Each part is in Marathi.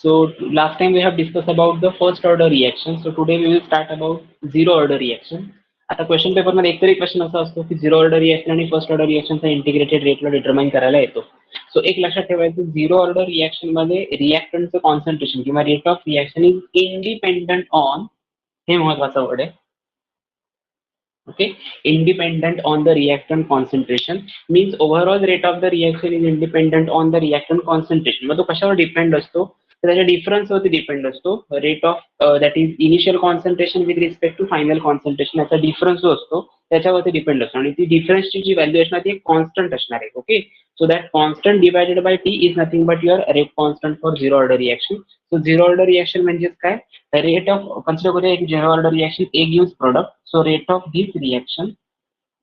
So last time we have discussed about the first order reaction. So today we will start about zero order reaction. आता क्वेश्चन पेपर मध्ये एकतरी क्वेश्चन असा असतो की झिरो ऑर्डर रिएक्शन आणि फर्स्ट ऑर्डर रिएक्शनचा इंटिग्रेटेड रेटला डिटरमाइन करायला येतो. सो एक लक्षात ठेवायचं, झिरो ऑर्डर रिएक्शन मध्ये रिएक्टंटचं कॉन्सन्ट्रेशन किंवा rate of reaction is independent on, हे महत्वाचा वर्ड आहे. Okay, independent on the reactant concentration means overall rate of the reaction is independent on the reactant concentration. मग तो कशावर डिपेंड असतो, तर त्याच्या डिफरन्स वरती डिपेंड असतो. Rate of that is initial concentration with respect to final concentration, याचा डिफरन्स जो असतो त्याच्यावरती डिपेंड असतो आणि ती डिफरन्सची जी व्हॅल्यू असणार ती कॉन्स्टंट असणार आहे. Okay, so that constant divided by T is nothing but your rate constant for zero order reaction. So zero order reaction म्हणजेच काय, रेट ऑफ, कन्सिडर करूया एक zero order reaction A gives product. So rate of this reaction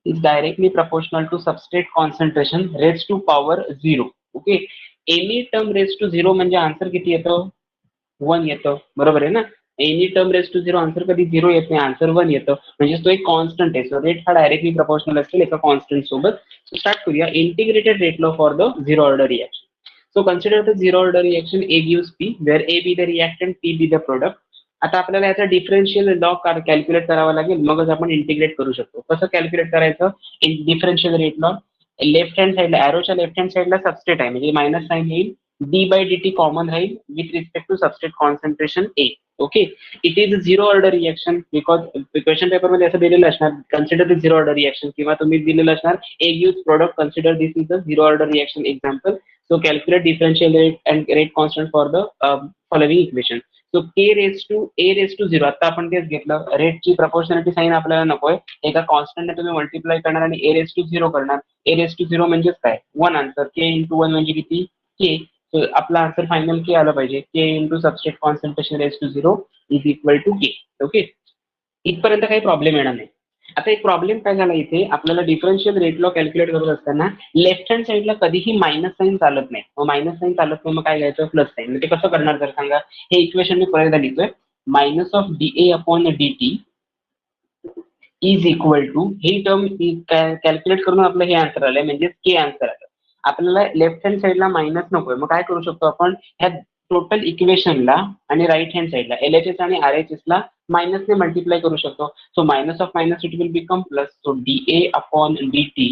is directly proportional to substrate concentration raised to power 0. Okay, any term raise to 0 म्हणजे आन्सर किती येतं, 1 येतं. बरोबर आहे ना. Any term raise to 0 answer कधी 0 येत नाही, आन्सर 1 येतं. म्हणजे तो एक कॉन्स्टंट आहे. सो रेट हा डायरेक्टली प्रपोर्शनल असेल एका कॉन्स्टंट सोबत. सो स्टार्ट करूया integrated rate law for the zero order reaction. So consider the zero order reaction A gives P where A be the reactant, P be the product. आता आपल्याला याचा डिफरन्शियल लॉ कॅल्क्युलेट करावा लागेल, मगच आपण इंटिग्रेट करू शकतो. कसं कॅल्क्युलेट करायचं, differential rate law left hand साईडला, एरोच्या लेफ्ट हँड साईडला सबस्टेट आहे म्हणजे मायनस साइन येईल, D by D T common राहील with respect to substrate concentration A. Okay, it is zero order reaction because question paper मध्ये असं दिलेलं असणार, consider the zero order reaction, किंवा तुम्ही दिलेलं असणार A gives product, consider this is the zero order reaction example. So calculate differential rate and rate constant for the following equation. So K raise to A raise to 0, आता आपण तेच घेतलं. रेटची प्रपोर्शनॅलिटी साईन आपल्याला नकोय, एका कॉन्स्टंटने तुम्ही मल्टिप्लाय करणार आणि ए रेज टू 0 करणार. ए रेज टू 0 म्हणजेच काय, 1 आन्सर. के इंटू 1 म्हणजे किती, के. सो आपला आन्सर फायनल के आलं पाहिजे. K into substrate concentration raise to 0 is equal to K. Okay, इथपर्यंत काही प्रॉब्लेम येणार नाही. आता एक प्रॉब्लेम काय झाला इथे, आपल्याला डिफरन्शियल रेट लॉ कॅल्क्युलेट करत असताना लेफ्ट हँड साईडला कधीही मायनस साईन चालत नाही. मग मायनस साईन चालत नाही, मग काय घ्यायचं, प्लस साईन. मग ते कसं करणार जर सांगा, हे इक्वेशन मी परत लिहितोय. Minus of D A upon D T is equal to, ही टर्म कॅल्क्युलेट करून आपलं हे आन्सर आलंय, म्हणजे के आन्सर आलं. आपल्याला लेफ्ट हँड साईडला मायनस नकोय, मग काय करू शकतो आपण, ह्या टोटल इक्वेशनला आणि राईट हँड साईडला एल एच एस आणि आर एच एस ला मायनसने मल्टिप्लाय करू शकतो. So minus of minus it will become plus. So D A upon D T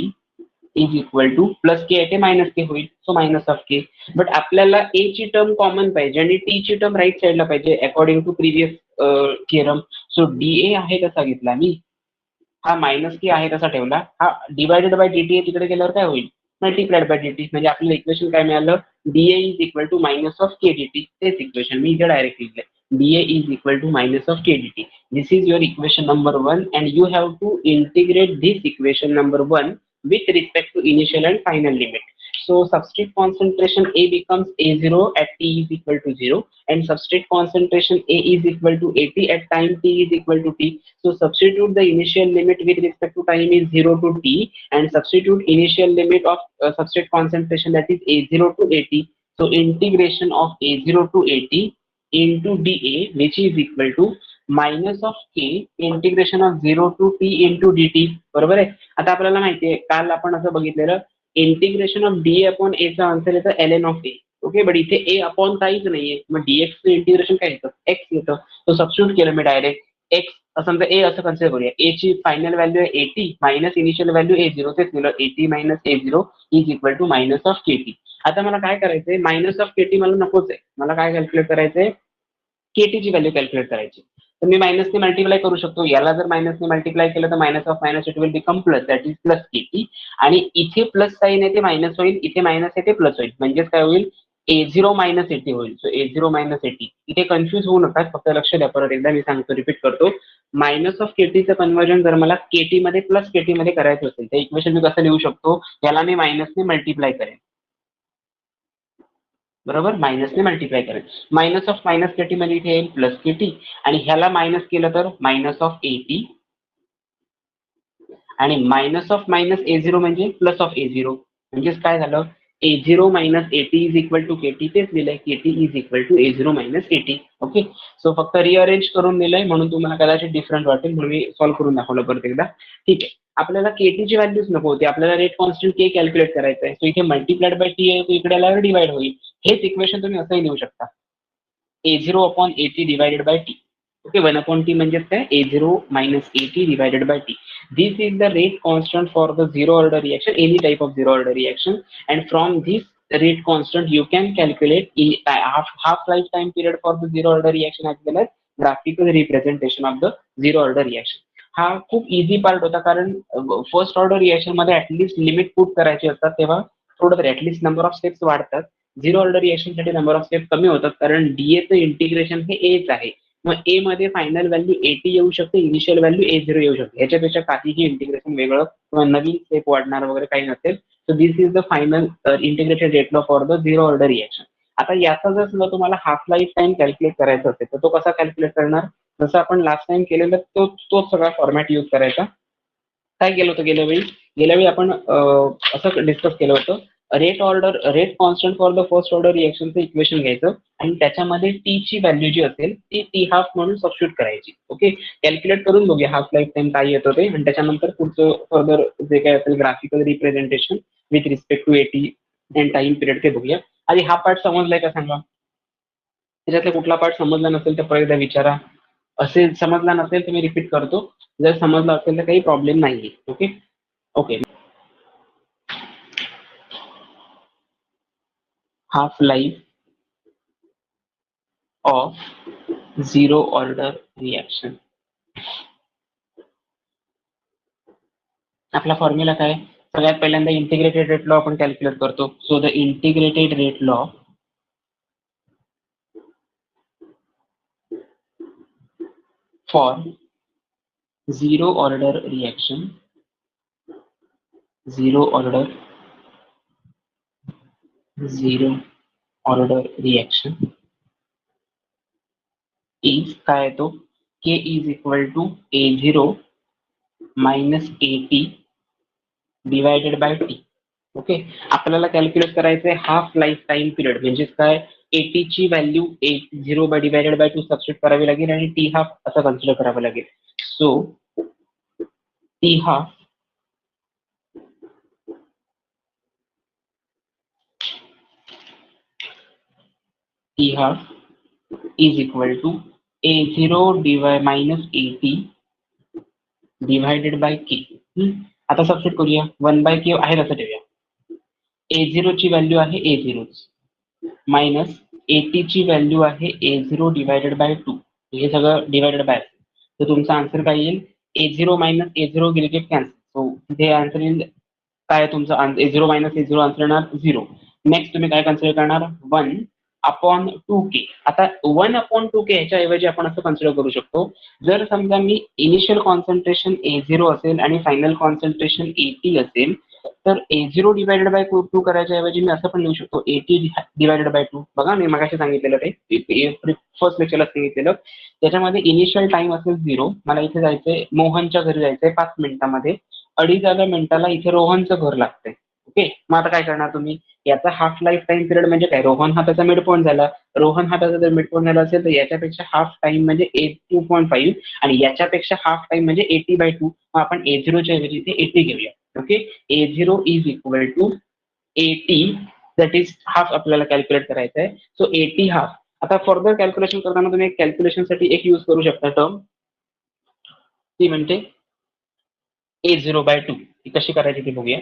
is equal to plus K आहे ते मायनस के होईल. So minus of K. But आपल्याला ए ची टर्म कॉमन पाहिजे आणि टी ची टर्म राईट साईडला पाहिजे according to previous theorem. So D A आहे तसा घेतला मी, हा मायनस के आहे तसा ठेवला, हा डिवायडेड बाय डी टी तिकडे गेल्यावर काय होईल, मल्टिप्लाइड बाय डी टी. म्हणजे आपल्याला इक्वेशन काय मिळालं, D A is equal to minus of K D T. तेच इक्वेशन मी इथे डायरेक्ट लिहिलंय, D A is equal to minus of K D T. This is your equation number 1 and you have to integrate this equation number 1 with respect to initial and final limit. So substrate concentration A becomes A0 at t is equal to 0 and substrate concentration A is equal to AT at time t is equal to t. So substitute the initial limit with respect to time is 0 to t and substitute initial limit of substrate concentration that is A0 to AT. So integration of A0 to AT into dA which is equal to minus of K integration of 0 to T into D T. बरोबर आहे. आता आपल्याला माहिती आहे, काल आपण असं बघितलेलं, integration of D upon A चा आन्सर येतं L N of A. Okay, but इथे ए अपॉन काहीच नाहीये, मग डीएक्स इंटिग्रेशन काय येतं, एक्स येतं. तो सबस्टिट्यूट केलं मी डायरेक्ट एक्स, समजा ए असं कन्सिडर करूया. ए ची फायनल व्हॅल्यू आहे A T minus initial value A zero, तेच दिलं A T minus A zero is equal to minus of K T. आता मला काय करायचंय, मायनस ऑफ के टी मला नकोच आहे, मला काय कॅल्क्युलेट करायचंय, के टी ची व्हॅल्यू कॅल्क्युलेट करायची. तर मी मायनसने मल्टिप्लाय करू शकतो, याला जर मायनसने मल्टिप्लाय केलं तर minus of minus it will become plus, that is plus K T. आणि इथे प्लस साईन आहे ते मायनस होईल, इथे मायनस आहे ते प्लस होईल, म्हणजेच काय होईल, ए झिरो मायनस एटी होईल. सो ए झिरो मायनस एटी. इथे कन्फ्युज होऊ नका, फक्त लक्ष द्या. परत एकदा मी सांगतो, रिपीट करतो. मायनस ऑफ केटीचं कन्वर्जन जर मला केटी मध्ये प्लस केटी मध्ये करायचं असेल तर इक्वेशन मी कसं लिहू शकतो, याला मी मायनसने मल्टिप्लाय करेन. बरोबर, मायनसने मल्टिप्लाय करेल. मायनस ऑफ मायनस केटी मध्ये इथे येईल प्लस केटी आणि ह्याला मायनस केलं तर मायनस ऑफ एटी आणि minus of minus A zero म्हणजे प्लस ऑफ ए झिरो. म्हणजेच काय झालं, A zero minus A T is equal to K T, तेच दिलंय K T is equal to A zero minus A T. Okay, so फक्त रिअरेंज करून दिलंय म्हणून तुम्हाला कदाचित डिफरंट वाटेल, म्हणून मी सॉल्व्ह करून दाखवलं परत एकदा. ठीक आहे, आपल्याला केटीची व्हॅल्यूच नको होती, आपल्याला रेट कॉन्स्टंट के कॅल्क्युलेट करायचं आहे. सो इथे मल्टिप्लाइड बाय टी आहे, इकडे आल्यावर डिवाइड होईल. हेच इक्वेशन तुम्ही असंही लिहू शकता. A0 upon AT divided by T. Okay, 1 upon T म्हणजेच काय A0 minus AT divided by T. This is the rate constant for the zero order reaction, any type of zero order reaction, and from this rate constant you can calculate in half lifetime period for the zero order reaction as well as graphical representation of the zero order reaction. हा खूप इझी पार्ट होता, कारण फर्स्ट ऑर्डर रिएक्शन मध्ये ऍटलीस्ट लिमिट पुट करायची असतात, तेव्हा थोडं तरी ऍटलीस्ट नंबर ऑफ स्टेप्स वाढतात. झिरो ऑर्डर रिएक्शन साठी नंबर ऑफ स्टेप कमी होतात, कारण डीएचं इंटिग्रेशन हे एच आहे. मग ए मध्ये फायनल व्हॅल्यू एटी येऊ शकते, इनिशियल व्हॅल्यू A0 येऊ शकते. याच्यापेक्षा काहीही इंटिग्रेशन वेगळं किंवा नवीन स्टेप वाढणार वगैरे काही नसेल. So this is the final integrated rate law for the zero order reaction. आता याचा जर सुद्धा तुम्हाला हाफ लाईफ टाइम कॅल्क्युलेट करायचा असेल तर तो कसा कॅल्क्युलेट करणार? जसं आपण लास्ट टाइम केलेलं तोच सगळा फॉर्मॅट यूज करायचा. काय केलं होतं गेल्या वेळी आपण असं डिस्कस केलं होतं, rate constant for the first order रिएक्शनचं इक्वेशन घ्यायचं आणि त्याच्यामध्ये टी ची व्हॅल्यू जी असेल ती टी हाफ म्हणून सबस्टिट्यूट करायची. ओके, कॅल्क्युलेट करून बघूया हाफ लाईफ टाइम काय येतं ते, आणि त्याच्यानंतर पुढचं फर्दर जे काय असेल graphical representation with respect to A T and time period ते बघूया. आधी हा पार्ट समजलाय का सांगा? त्याच्यातला कुठला पार्ट समजला नसेल तर परत एकदा विचारा. असेल समजला नसेल तर मी रिपीट करतो, जर समजला असेल तर काही प्रॉब्लेम नाहीये. Okay okay. Half life of zero order reaction. आपला फॉर्म्युला काय? सगळ्यात पहिल्यांदा इंटिग्रेटेड रेट लॉ आपण कॅल्क्युलेट करतो. So the integrated rate law for zero order reaction zero order reaction is काय येतो? K is equal to A0 minus AT divided by T. Okay, आपल्याला कॅल्क्युलेट करायचंय हाफ लाईफ टाइम पिरियड, म्हणजेच काय AT ची value A0 divided by 2 substitute करावी लागेल आणि टी हाफ असं कन्सिडर करावं लागेल. So T half is equal to A0 minus AT divided by K. आता सबस्टिट्यूट करूया, 1 बाय के आहे तसं ठेवूया. A0 ची व्हॅल्यू आहे A0 मायनस AT ची व्हॅल्यू आहे A0 डिवायडेड बाय 2. हे सगळं डिवायडेड बाय, तर तुमचा आन्सर काय येईल? A0 मायनस A0 गेले कॅन्सल. सो इथे आन्सर येईल काय तुमचा A0 मायनस A0 आन्सर येणार 0. नेक्स्ट तुम्ही काय कन्सिडर करणार? 1 अपॉन 2k. आता 1 अपॉन 2k ह्याच्या ऐवजी आपण असं कन्सिडर करू शकतो, जर समजा मी इनिशियल कॉन्सन्ट्रेशन A0 असेल आणि फायनल कॉन्सन्ट्रेशन AT असेल, तर A0 डिवायडेड बाय 2 करायच्या ऐवजी मी असं पण लिहू शकतो AT डिवायडेड बाय 2. बघा मी मगाशी सांगितलेलं ते फर्स्ट लेक्चरला सांगितलेलं, त्याच्यामध्ये इनिशियल टाइम असेल 0. मला इथे जायचंय, मोहनच्या घरी जायचंय 5 मिनिटामध्ये, 2.5 मिनिटाला इथे रोहनचं घर लागतंय. ओके, मग आता काय करणार तुम्ही? याचा हाफ लाईफ टाइम पिरियड म्हणजे काय? रोहन हा त्याचा मिड पॉईंट झाला. रोहन हा त्याचा जर मिड पॉईंट झाला असेल तर याच्यापेक्षा हाफ टाइम म्हणजे 2.5 आणि याच्यापेक्षा हाफ टाइम म्हणजे 80/2. मग आपण A0 च्या ऐवजी इथे 80 घेऊया. Okay, A0 is equal to 80, that is half आपल्याला कॅल्क्युलेट करायचं आहे. So 80 half. आता फर्दर कॅल्क्युलेशन करताना तुम्ही कॅल्क्युलेशनसाठी एक यूज करू शकता टर्म, ती म्हणते A0/2. ती कशी करायची ती बघूया.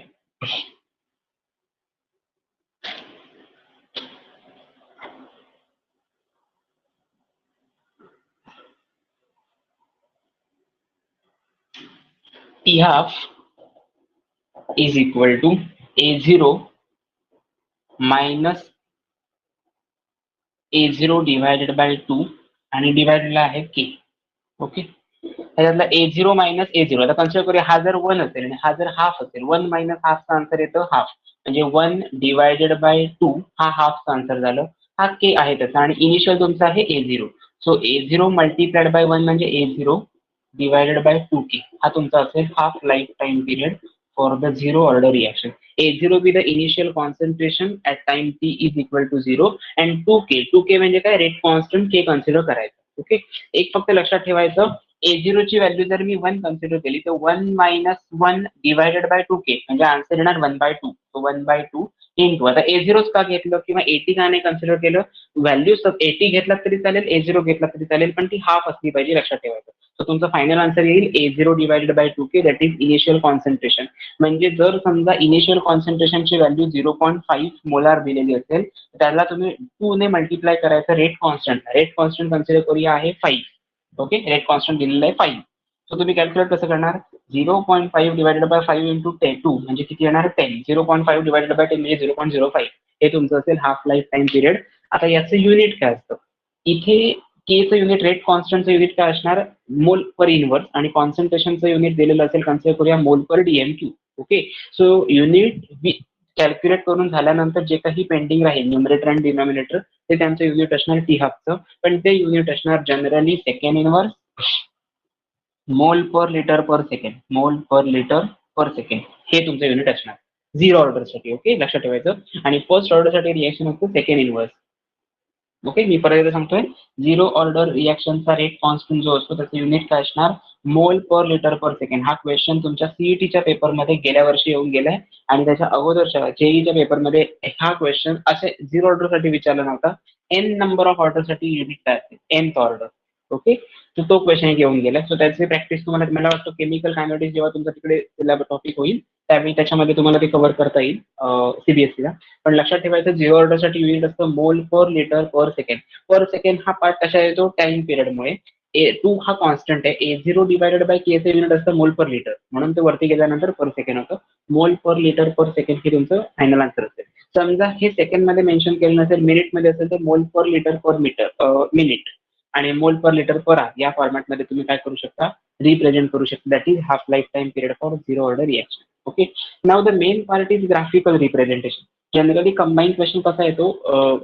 T half is equal to A0 minus A0 divided by 2 आणि डिवायडेडला आहे के. ओके, त्याच्यातला A0 मायनस A0 आता कन्सिडर करूया. हा जर 1 असेल आणि हा जर हाफ असेल, 1 मायनस हाफचा आन्सर येतं हाफ, म्हणजे 1 डिवायडेड बाय 2 हा हाफचा आन्सर झालं. हा के आहे त्याचा आणि इनिशियल तुमचा आहे A0. So A0 multiplied by 1 म्हणजे A0 डिवायडेड बाय 2k. हा तुमचा असेल half life time period for the zero order reaction. A0 be the initial concentration at time t is equal to 0 and 2k म्हणजे काय? रेट कॉन्स्टंट k कन्सिडर करायचं. ओके, एक फक्त लक्षात ठेवायचं, A0 ची व्हॅल्यू जर मी 1 कन्सिडर केली तर 1 मायनस 1 डिवायडेड बाय 2k म्हणजे आन्सर येणार 1/2. सो 1/2 इंटू आता A0 का घेतलं किंवा 80 का नाही कन्सिडर केलं, व्हॅल्यू 80 घेतला तरी चालेल, A0 घेतला तरी चालेल, पण ती हाफ असली पाहिजे, लक्षात ठेवायचं. तर तुमचं फायनल आन्सर येईल A0 divided by 2k that is initial concentration. म्हणजे जर समजा इनिशियल कॉन्सन्ट्रेशनची व्हॅल्यू 0.5 मोलार दिलेली असेल, त्याला तुम्ही 2 ने मल्टिप्लाय करायचं रेट कॉन्स्टंट कन्सिडर करूया आहे 5. ओके, रेट कॉन्स्टंट दिलेलं आहे 5. सो तुम्ही कॅल्क्युलेट कसं करणार, 0.5 डिवायडेड बाय 5 इंटू 2 म्हणजे किती येणार 10. 0.5 डिवायडेड बाय 10 म्हणजे 0.05. हे तुमचं असेल हाफ लाईफ टाइम पिरियड. आता याचं युनिट काय असतं, इथे केचं युनिट रेट कॉन्स्टंटचं युनिट काय असणार, मोल पर इनवर्स, आणि कॉन्सन्ट्रेशनचं युनिट दिलेलं असेल कन्सिडर करूया मोल पर डीएमक्यू. ओके, सो युनिट कॅल्क्युलेट करून झाल्यानंतर जे काही पेंडिंग राहील न्यूमरेटर आणि डिनॉमिनेटर ते त्यांचं युनिट असणार टी हाफचं, पण ते युनिट असणार जनरली सेकंड इनवर्स, मोल पर लिटर पर सेकंड, मोल पर लिटर पर सेकंड हे तुमचं युनिट असणार झिरो ऑर्डरसाठी. ओके, लक्षात ठेवायचं. आणि फर्स्ट ऑर्डरसाठी रिएक्शन असतो सेकंड इनवर्स. ओके, मी परत एकदा सांगतोय, झिरो ऑर्डर रिएक्शनचा रेट कॉन्स्टंट जो असतो त्याचं युनिट काय असणार, मोल पर लिटर पर सेकंड. हा क्वेश्चन तुमच्या सीईटीच्या पेपरमध्ये गेल्या वर्षी येऊन गेलाय आणि त्याच्या अगोदरच्या जेईच्या पेपरमध्ये हा क्वेश्चन असे झिरो ऑर्डरसाठी विचारला नव्हता. एन नंबर ऑफ ऑर्डरसाठी युनिट काय असेल, एनथ ऑर्डर. ओके, तर तो क्वेश्चन घेऊन गेला. सो त्याची प्रॅक्टिस तुम्हाला, मला वाटतं केमिकल कायनेटिक्स जेव्हा तुमचा तिकडे टॉपिक होईल त्यावेळी त्याच्यामध्ये तुम्हाला ते कव्हर करता येईल सीबीएसईला. पण लक्षात ठेवायचं झिरो ऑर्डरसाठी युनिट असतं मोल पर लिटर पर सेकंड. पर सेकंड हा पार्ट कशा येतो, टाइम पिरियडमुळे. A2 हा कॉन्स्टंट आहे, A0 डिवायडेड बाय केचं युनिट असतं मोल पर लिटर, म्हणून ते वरती गेल्यानंतर पर सेकंड होतं. मोल पर लिटर पर सेकंड हे तुमचं फायनल आन्सर असेल. समजा हे सेकंड मध्ये मेन्शन केलं नसेल, मिनिट मध्ये असेल तर मोल पर लिटर पर मिनिट आणि मोल पर लिटर पर आवर या फॉर्मॅटमध्ये तुम्ही काय करू शकता, रिप्रेझेंट करू शकता. That is half life time period for zero order reaction. Okay, now the main part is graphical representation. Generally combine question कसा येतो,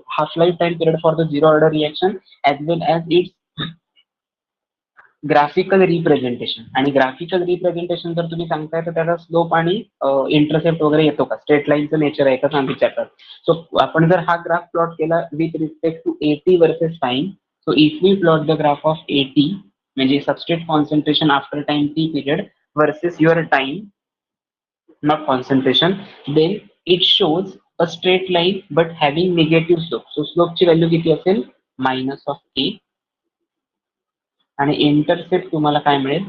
half life time period for the zero order reaction as well as its graphical representation. आणि ग्राफिकल रिप्रेझेंटेशन जर तुम्ही सांगताय तर त्याचा स्लोप आणि इंटरसेप्ट वगैरे येतो का, स्ट्रेट लाईनचं नेचर आहे का सांग विचारतात. सो आपण जर हा ग्राफ प्लॉट केला with respect to 80 versus time, so if we plot the graph of 80 म्हणजे substrate concentration after time T period versus your time not concentration, then it shows a straight line but having negative slope. So स्लोपची व्हॅल्यू किती असेल, मायनस ऑफ ए. आणि इंटरसेप्ट तुम्हाला काय मिळेल,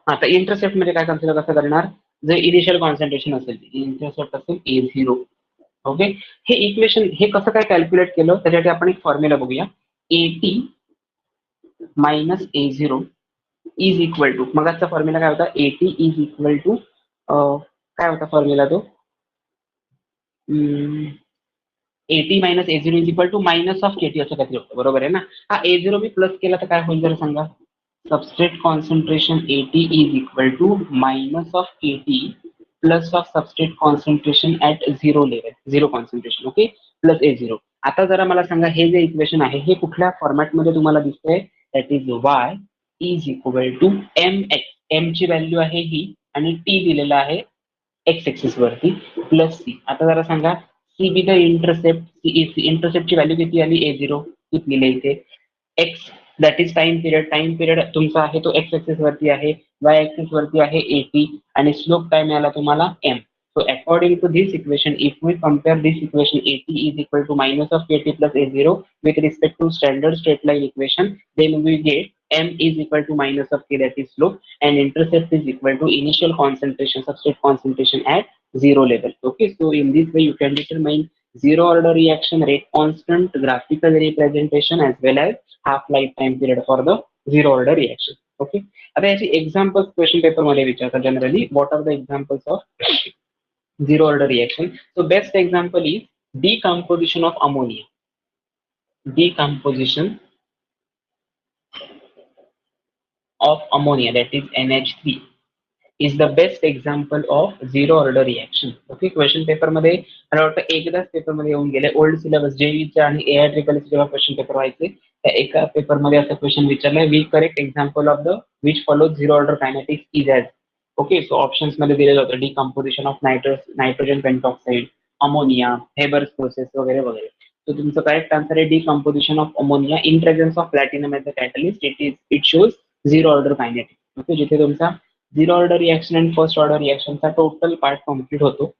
आता इंटरसेप्ट मध्ये काय कन्सिडर कसं करणार, जे इनिशियल कॉन्सन्ट्रेशन असेल इंटरसेप्ट असेल A0. ओके, हे इक्वेशन हे कसं काय कॅल्क्युलेट केलं त्यासाठी आपण एक फॉर्म्युला बघूया. AT minus A0 is equal to, मग आजचा फॉर्म्युला काय होता, AT इज इक्वल टू काय होता फॉर्म्युला तो, AT minus A0 is equal to minus of KT असं काहीतरी होतं, बरोबर आहे ना. हा A0 मी प्लस केला तर काय होईल जरा सांगा, substrate concentration AT is equal to minus of KT plus of substrate concentration at zero level, zero concentration. Okay, plus A0. आता जरा मला सांगा हे जे इक्वेशन आहे हे कुठल्या फॉर्मॅटमध्ये तुम्हाला दिसतंय, that is y is equal to mx. m ची व्हॅल्यू आहे ही आणि t दिलेला आहे एक्स एक्सिस वरती प्लस सी. आता जरा सांगा सी बी द इंटरसेप्ट, इंटरसेप्टची व्हॅल्यू किती आली A0 लिहिले इथे, X that is time period तुमचा आहे तो एक्स एक्सिस वरती आहे, वाय एक्सिस वरती आहे AT आणि स्लोप काय मिळाला तुम्हाला m. So according to this equation, if we compare this equation, AT is equal to minus of KT plus A0 with respect to standard straight line equation, then we get m is equal to minus of K, that is slope, and intercept is equal to initial concentration, substrate concentration at zero level. Okay, so in this way you can determine zero order reaction rate constant, graphical representation as well as half lifetime period for the zero order reaction. Okay, आता याची एक्झाम्पल्स क्वेश्चन पेपर मध्ये विचारतात generally, what are the examples of zero order reaction. So best example is decomposition of ammonia. Decomposition of ammonia, that is NH3, is the best example of zero order reaction. Okay, question paper मध्ये मला वाटतं एकदाच पेपर मध्ये येऊन गेले, ओल्ड सिलेबस जेईचा आणि एआय ट्रिपल जेव्हा क्वेश्चन पेपर व्हायचे त्या एका पेपर मध्ये असं क्वेश्चन विचारलाय, we correct example of the which follow zero order kinetics is as. Okay, so options मध्ये दिलेलं होतं decomposition of nitrogen pentoxide, ammonia, Haber's process वगैरे वगैरे. तो तुमचं करेक्ट आन्सर आहे decomposition of ammonia in presence of platinum as a catalyst. It shows zero order kinetic. Okay, जिथे तुमचा झिरो ऑर्डर रिएक्शन आणि फर्स्ट ऑर्डर रिएक्शनचा टोटल पार्ट कम्प्लीट होतो.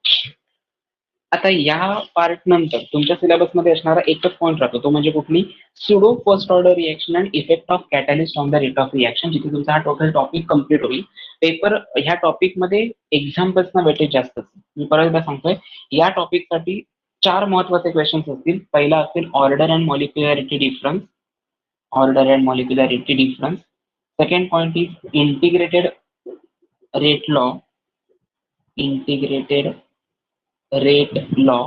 आता या पार्ट नंतर तुमच्या सिलेबसमध्ये असणारा एकच पॉईंट राहतो, तो म्हणजे कुठली pseudo first order reaction and effect of catalyst on the rate of reaction, जिथे तुमचा हा टोटल टॉपिक कम्प्लीट होईल. पेपर ह्या टॉपिकमध्ये एक्झाम्पल्सना वेटेज जास्त असते. मी परत एकदा सांगतोय, या टॉपिकसाठी 4 महत्वाचे क्वेश्चन्स असतील. पहिला असेल order and molecularity difference. Order and molecularity difference. Second point is integrated rate law. Integrated rate law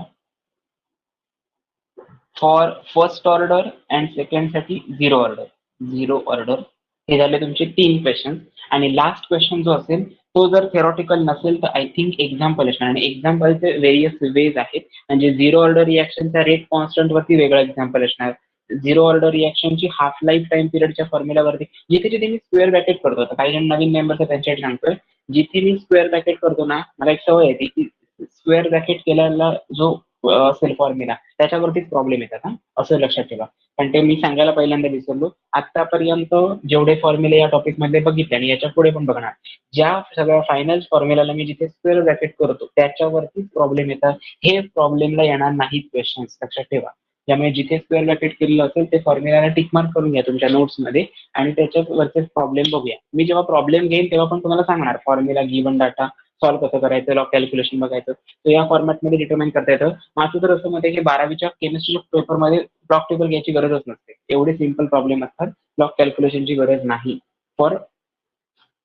for first order and second साठी झिरो ऑर्डर. झिरो ऑर्डर हे झाले तुमचे 3 क्वेश्चन. आणि लास्ट क्वेश्चन जो असेल तो जर थेरॉटिकल नसेल तर आय थिंक एक्झाम्पल असणार. आणि एक्झाम्पलचे व्हेरियस वेज आहेत. म्हणजे झिरो ऑर्डर रिएक्शनचा रेट कॉन्स्टंट वरती वेगळं एक्झाम्पल असणार. झिरो ऑर्डर रिएक्शनची हाफ लाईफ टाइम पिरियडच्या फॉर्म्युलावरती जिथे जिथे मी स्क्वेअर ब्रॅकेट करतो. आता काही जण नवीन मेंबर्स त्यांच्यासाठी सांगतोय, जिथे मी स्क्वेअर ब्रॅकेट करतो ना, मला एक सवय येते की स्क्वेअर ब्रॅकेट केलेला जो असेल फॉर्म्युला त्याच्यावरतीच प्रॉब्लेम येतात. हा, असं लक्षात ठेवा. पण ते मी सांगायला पहिल्यांदा विसरलो. आतापर्यंत जेवढे फॉर्म्युले या टॉपिक मध्ये बघितले आणि याच्या पुढे पण बघणार, ज्या सगळ्या फायनल फॉर्म्युलाला मी जिथे स्क्वेअर ब्रॅकेट करतो त्याच्यावरतीच प्रॉब्लेम येतात. हे प्रॉब्लेमला येणार नाहीत क्वेश्चन्स, लक्षात ठेवा. त्यामुळे जिथे स्क्वेअर ब्रॅकेट केलेलं असेल ते फॉर्म्युलाला टिक मार्क करून घ्या तुमच्या नोट्समध्ये आणि त्याच्यावरचे प्रॉब्लेम बघूया. मी जेव्हा प्रॉब्लेम घेईन तेव्हा पण तुम्हाला सांगणार फॉर्म्युला गिवन डाटा सॉल्व्ह कसं करायचं, लॉग कॅल्क्युलेशन बघायचं. तर या फॉर्मॅटमध्ये डिटरमाइन करता येतं. माझं तर असं मध्ये की 12वीच्या केमिस्ट्रीच्या पेपरमध्ये ब्लॉक टेबल घ्यायची गरजच नसते. एवढे सिम्पल प्रॉब्लेम असतात. ब्लॉक कॅल्क्युलेशनची गरज नाही for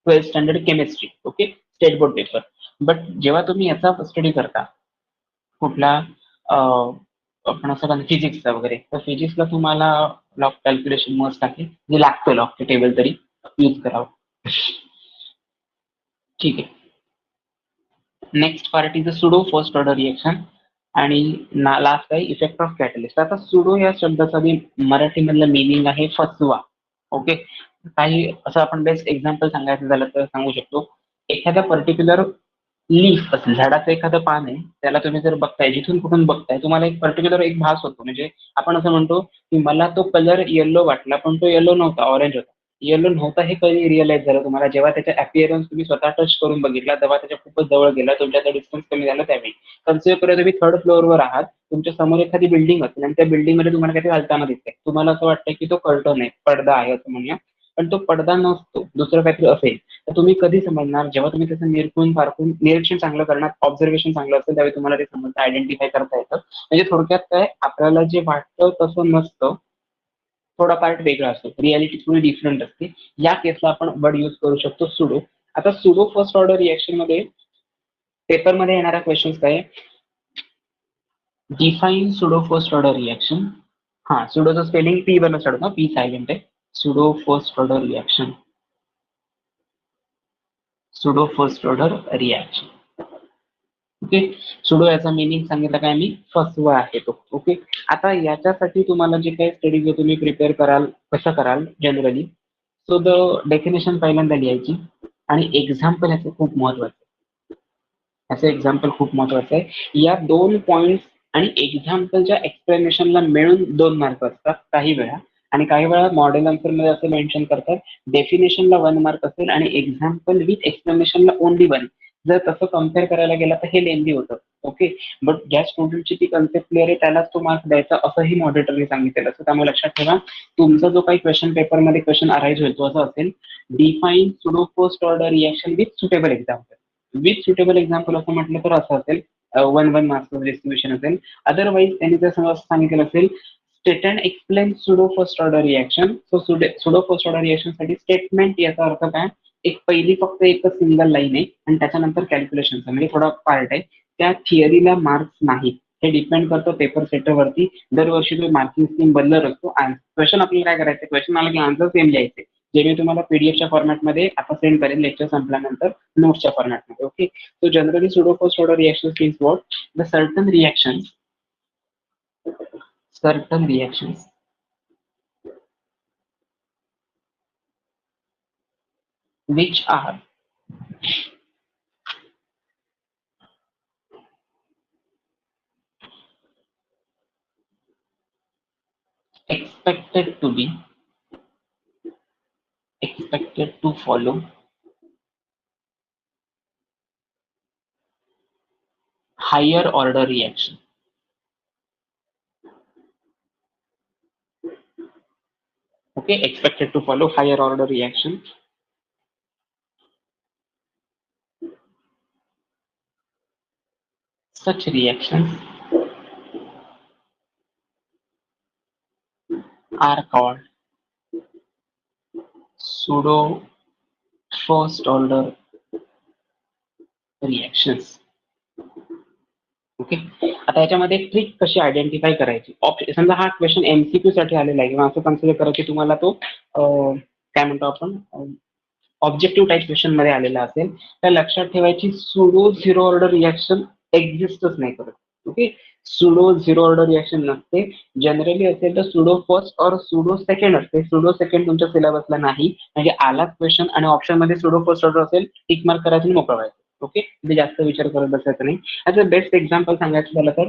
12th standard chemistry. Okay, state board paper. But जेव्हा तुम्ही याचा स्टडी करता कुठला आपण असं फिजिक्सचा वगैरे, तर फिजिक्सला तुम्हाला ब्लॉक कॅल्क्युलेशन मस्ट आहे, जे लागतं लॉग टेबल तरी यूज करावं. ठीक आहे. Next part is a pseudo first order reaction आणि लास्ट आहे इफेक्ट ऑफ कॅटलिस्ट. आता सुडो या शब्दाचा मराठीमधलं मिनिंग आहे फसवा. ओके, काही असं आपण बेस्ट एक्झाम्पल सांगायचं झालं तर सांगू शकतो. एखाद्या पर्टिक्युलर लीफ असेल, झाडाचं एखादं पान आहे, त्याला तुम्ही जर बघताय, जिथून कुठून बघताय तुम्हाला एक पर्टिक्युलर एक भास होतो. म्हणजे आपण असं म्हणतो की मला तो कलर येलो वाटला, पण तो येलो नव्हता, ऑरेंज होता. येलो नव्हता हे कधी रिअलाइज झालं तुम्हाला, जेव्हा त्याचा अपीअरन्स तुम्ही स्वतः टच करून बघितला, तेव्हा त्याच्या खूपच जवळ गेला, तुमच्याचा डिस्टन्स कमी झाला. त्यावेळी कन्सिडर करा तुम्ही 3rd फ्लोअरवर आहात, तुमच्या समोर एखादी बिल्डिंग असेल आणि त्या बिल्डिंगमध्ये तुम्हाला काहीतरी हलताना दिसतंय. तुम्हाला असं वाटतंय की तो कर्टन आहे, पडदा आहे असं म्हणूया, पण तो पडदा नसतो, दुसरं काहीतरी असेल. तर तुम्ही कधी समजणार, जेव्हा तुम्ही त्याचं निरीक्षण चांगलं करणार, ऑब्झर्वेशन चांगलं असेल, त्यावेळी तुम्हाला ते समजतं, आयडेंटिफाय करता येतं. म्हणजे थोडक्यात काय, आपल्याला जे वाटतं तसं नसतं, थोडा पार्ट वेगळा असतो, रियालिटी थोडी डिफरंट असते. या केसला आपण वर्ड यूज करू शकतो सुडो. आता सुडो फर्स्ट ऑर्डर रिएक्शन मध्ये पेपरमध्ये येणारा क्वेश्चन काय, define pseudo first order reaction. हा, सुडोचं स्पेलिंग पी बनवून स्टार्ट होतं, पी सायलेंट आहे. Pseudo first order reaction. Pseudo first order reaction. Okay, pseudo याचा मिनिंग सांगितलं काय मी, फसवा आहे तो. ओके, आता याच्यासाठी तुम्हाला जे काही स्टडी जो तुम्ही प्रिपेअर कराल, कसं कराल जनरली, सो द डेफिनेशन पहिल्यांदा लिहायची आणि एक्झाम्पल याचं खूप महत्वाचं आहे. याचं एक्झाम्पल खूप महत्वाचं आहे. या 2 पॉइंट्स आणि एक्झाम्पलच्या एक्सप्लेनेशनला मिळून 2 मार्क असतात काही वेळा. आणि काही वेळा मॉडेल आन्सर मध्ये असं मेन्शन करतात, डेफिनेशनला 1 मार्क असेल आणि एक्झाम्पल विथ एक्सप्लेनेशनला ओनली 1. जर तसं कम्पेअर करायला गेला तर हे लेंदी होतं. ओके, बट ज्या स्टुडंटची ती कन्सेप्ट क्लिअर आहे त्यालाच तो मार्क द्यायचा असंही मॉडेटरने सांगितलेलं असं. त्यामुळे लक्षात ठेवा, तुमचा जो काही क्वेश्चन पेपरमध्ये क्वेश्चन अराईज होईल तो असं असेल, define pseudo first order reaction with suitable example. With suitable example असं म्हटलं तर असं असेल, 1-1 मार्क्स डिस्ट्रीब्युशन असेल. अदरवाईज त्यांनी जर समजा सांगितलं असेल, state and explain pseudo first order reaction. So pseudo first order reaction साठी स्टेटमेंट याचा अर्थ काय, एक पहिली फक्त एकच सिंगल लाईन आहे आणि त्याच्यानंतर कॅल्क्युलेशनचा म्हणजे थोडा पार्ट आहे. त्या थिअरीला मार्क्स नाहीत, हे डिपेंड करतं पेपर सेटरवरती. दरवर्षी तो मार्किंग स्कीम बदलत असतो. क्वेश्चन आपल्याला काय करायचं, क्वेश्चन आला की आन्सर सेम लिहायचे, जे मी तुम्हाला पीडीएफच्या फॉर्मॅटमध्ये आता सेंड करेन लेक्चर संपल्यानंतर नोट्सच्या फॉर्मॅटमध्ये. Okay, so generally pseudo first order reaction means what, the certain reactions which are expected to follow higher order reaction. Okay, expected to follow higher order reaction. Such reactions are called pseudo first order reactions. Okay, आता याच्यामध्ये ट्रिक कशी आयडेंटिफाय करायची. समजा हा क्वेश्चन एमसीक्यू साठी आलेला आहे किंवा असं कन्सिडर करा की तुम्हाला तो काय म्हणतो आपण ऑब्जेक्टिव्ह टाईप क्वेश्चन मध्ये आलेला असेल, तर लक्षात ठेवायची सुडो झिरो ऑर्डर रिॲक्शन एक्झिस्टच नाही करत. Okay, pseudo zero order reaction नसते. जनरली असेल तर pseudo first or pseudo second असते. सुडो सेकंड तुमच्या सिलेबसला नाही, म्हणजे आलाच क्वेश्चन आणि ऑप्शन मध्ये सुडो फर्स्ट ऑर्डर असेल, टिक मार्क करायचं आणि मोकळं व्हायचं. ओके, म्हणजे जास्त विचार करत बसायचं नाही. ॲज अ बेस्ट एक्झाम्पल सांगायचं झालं तर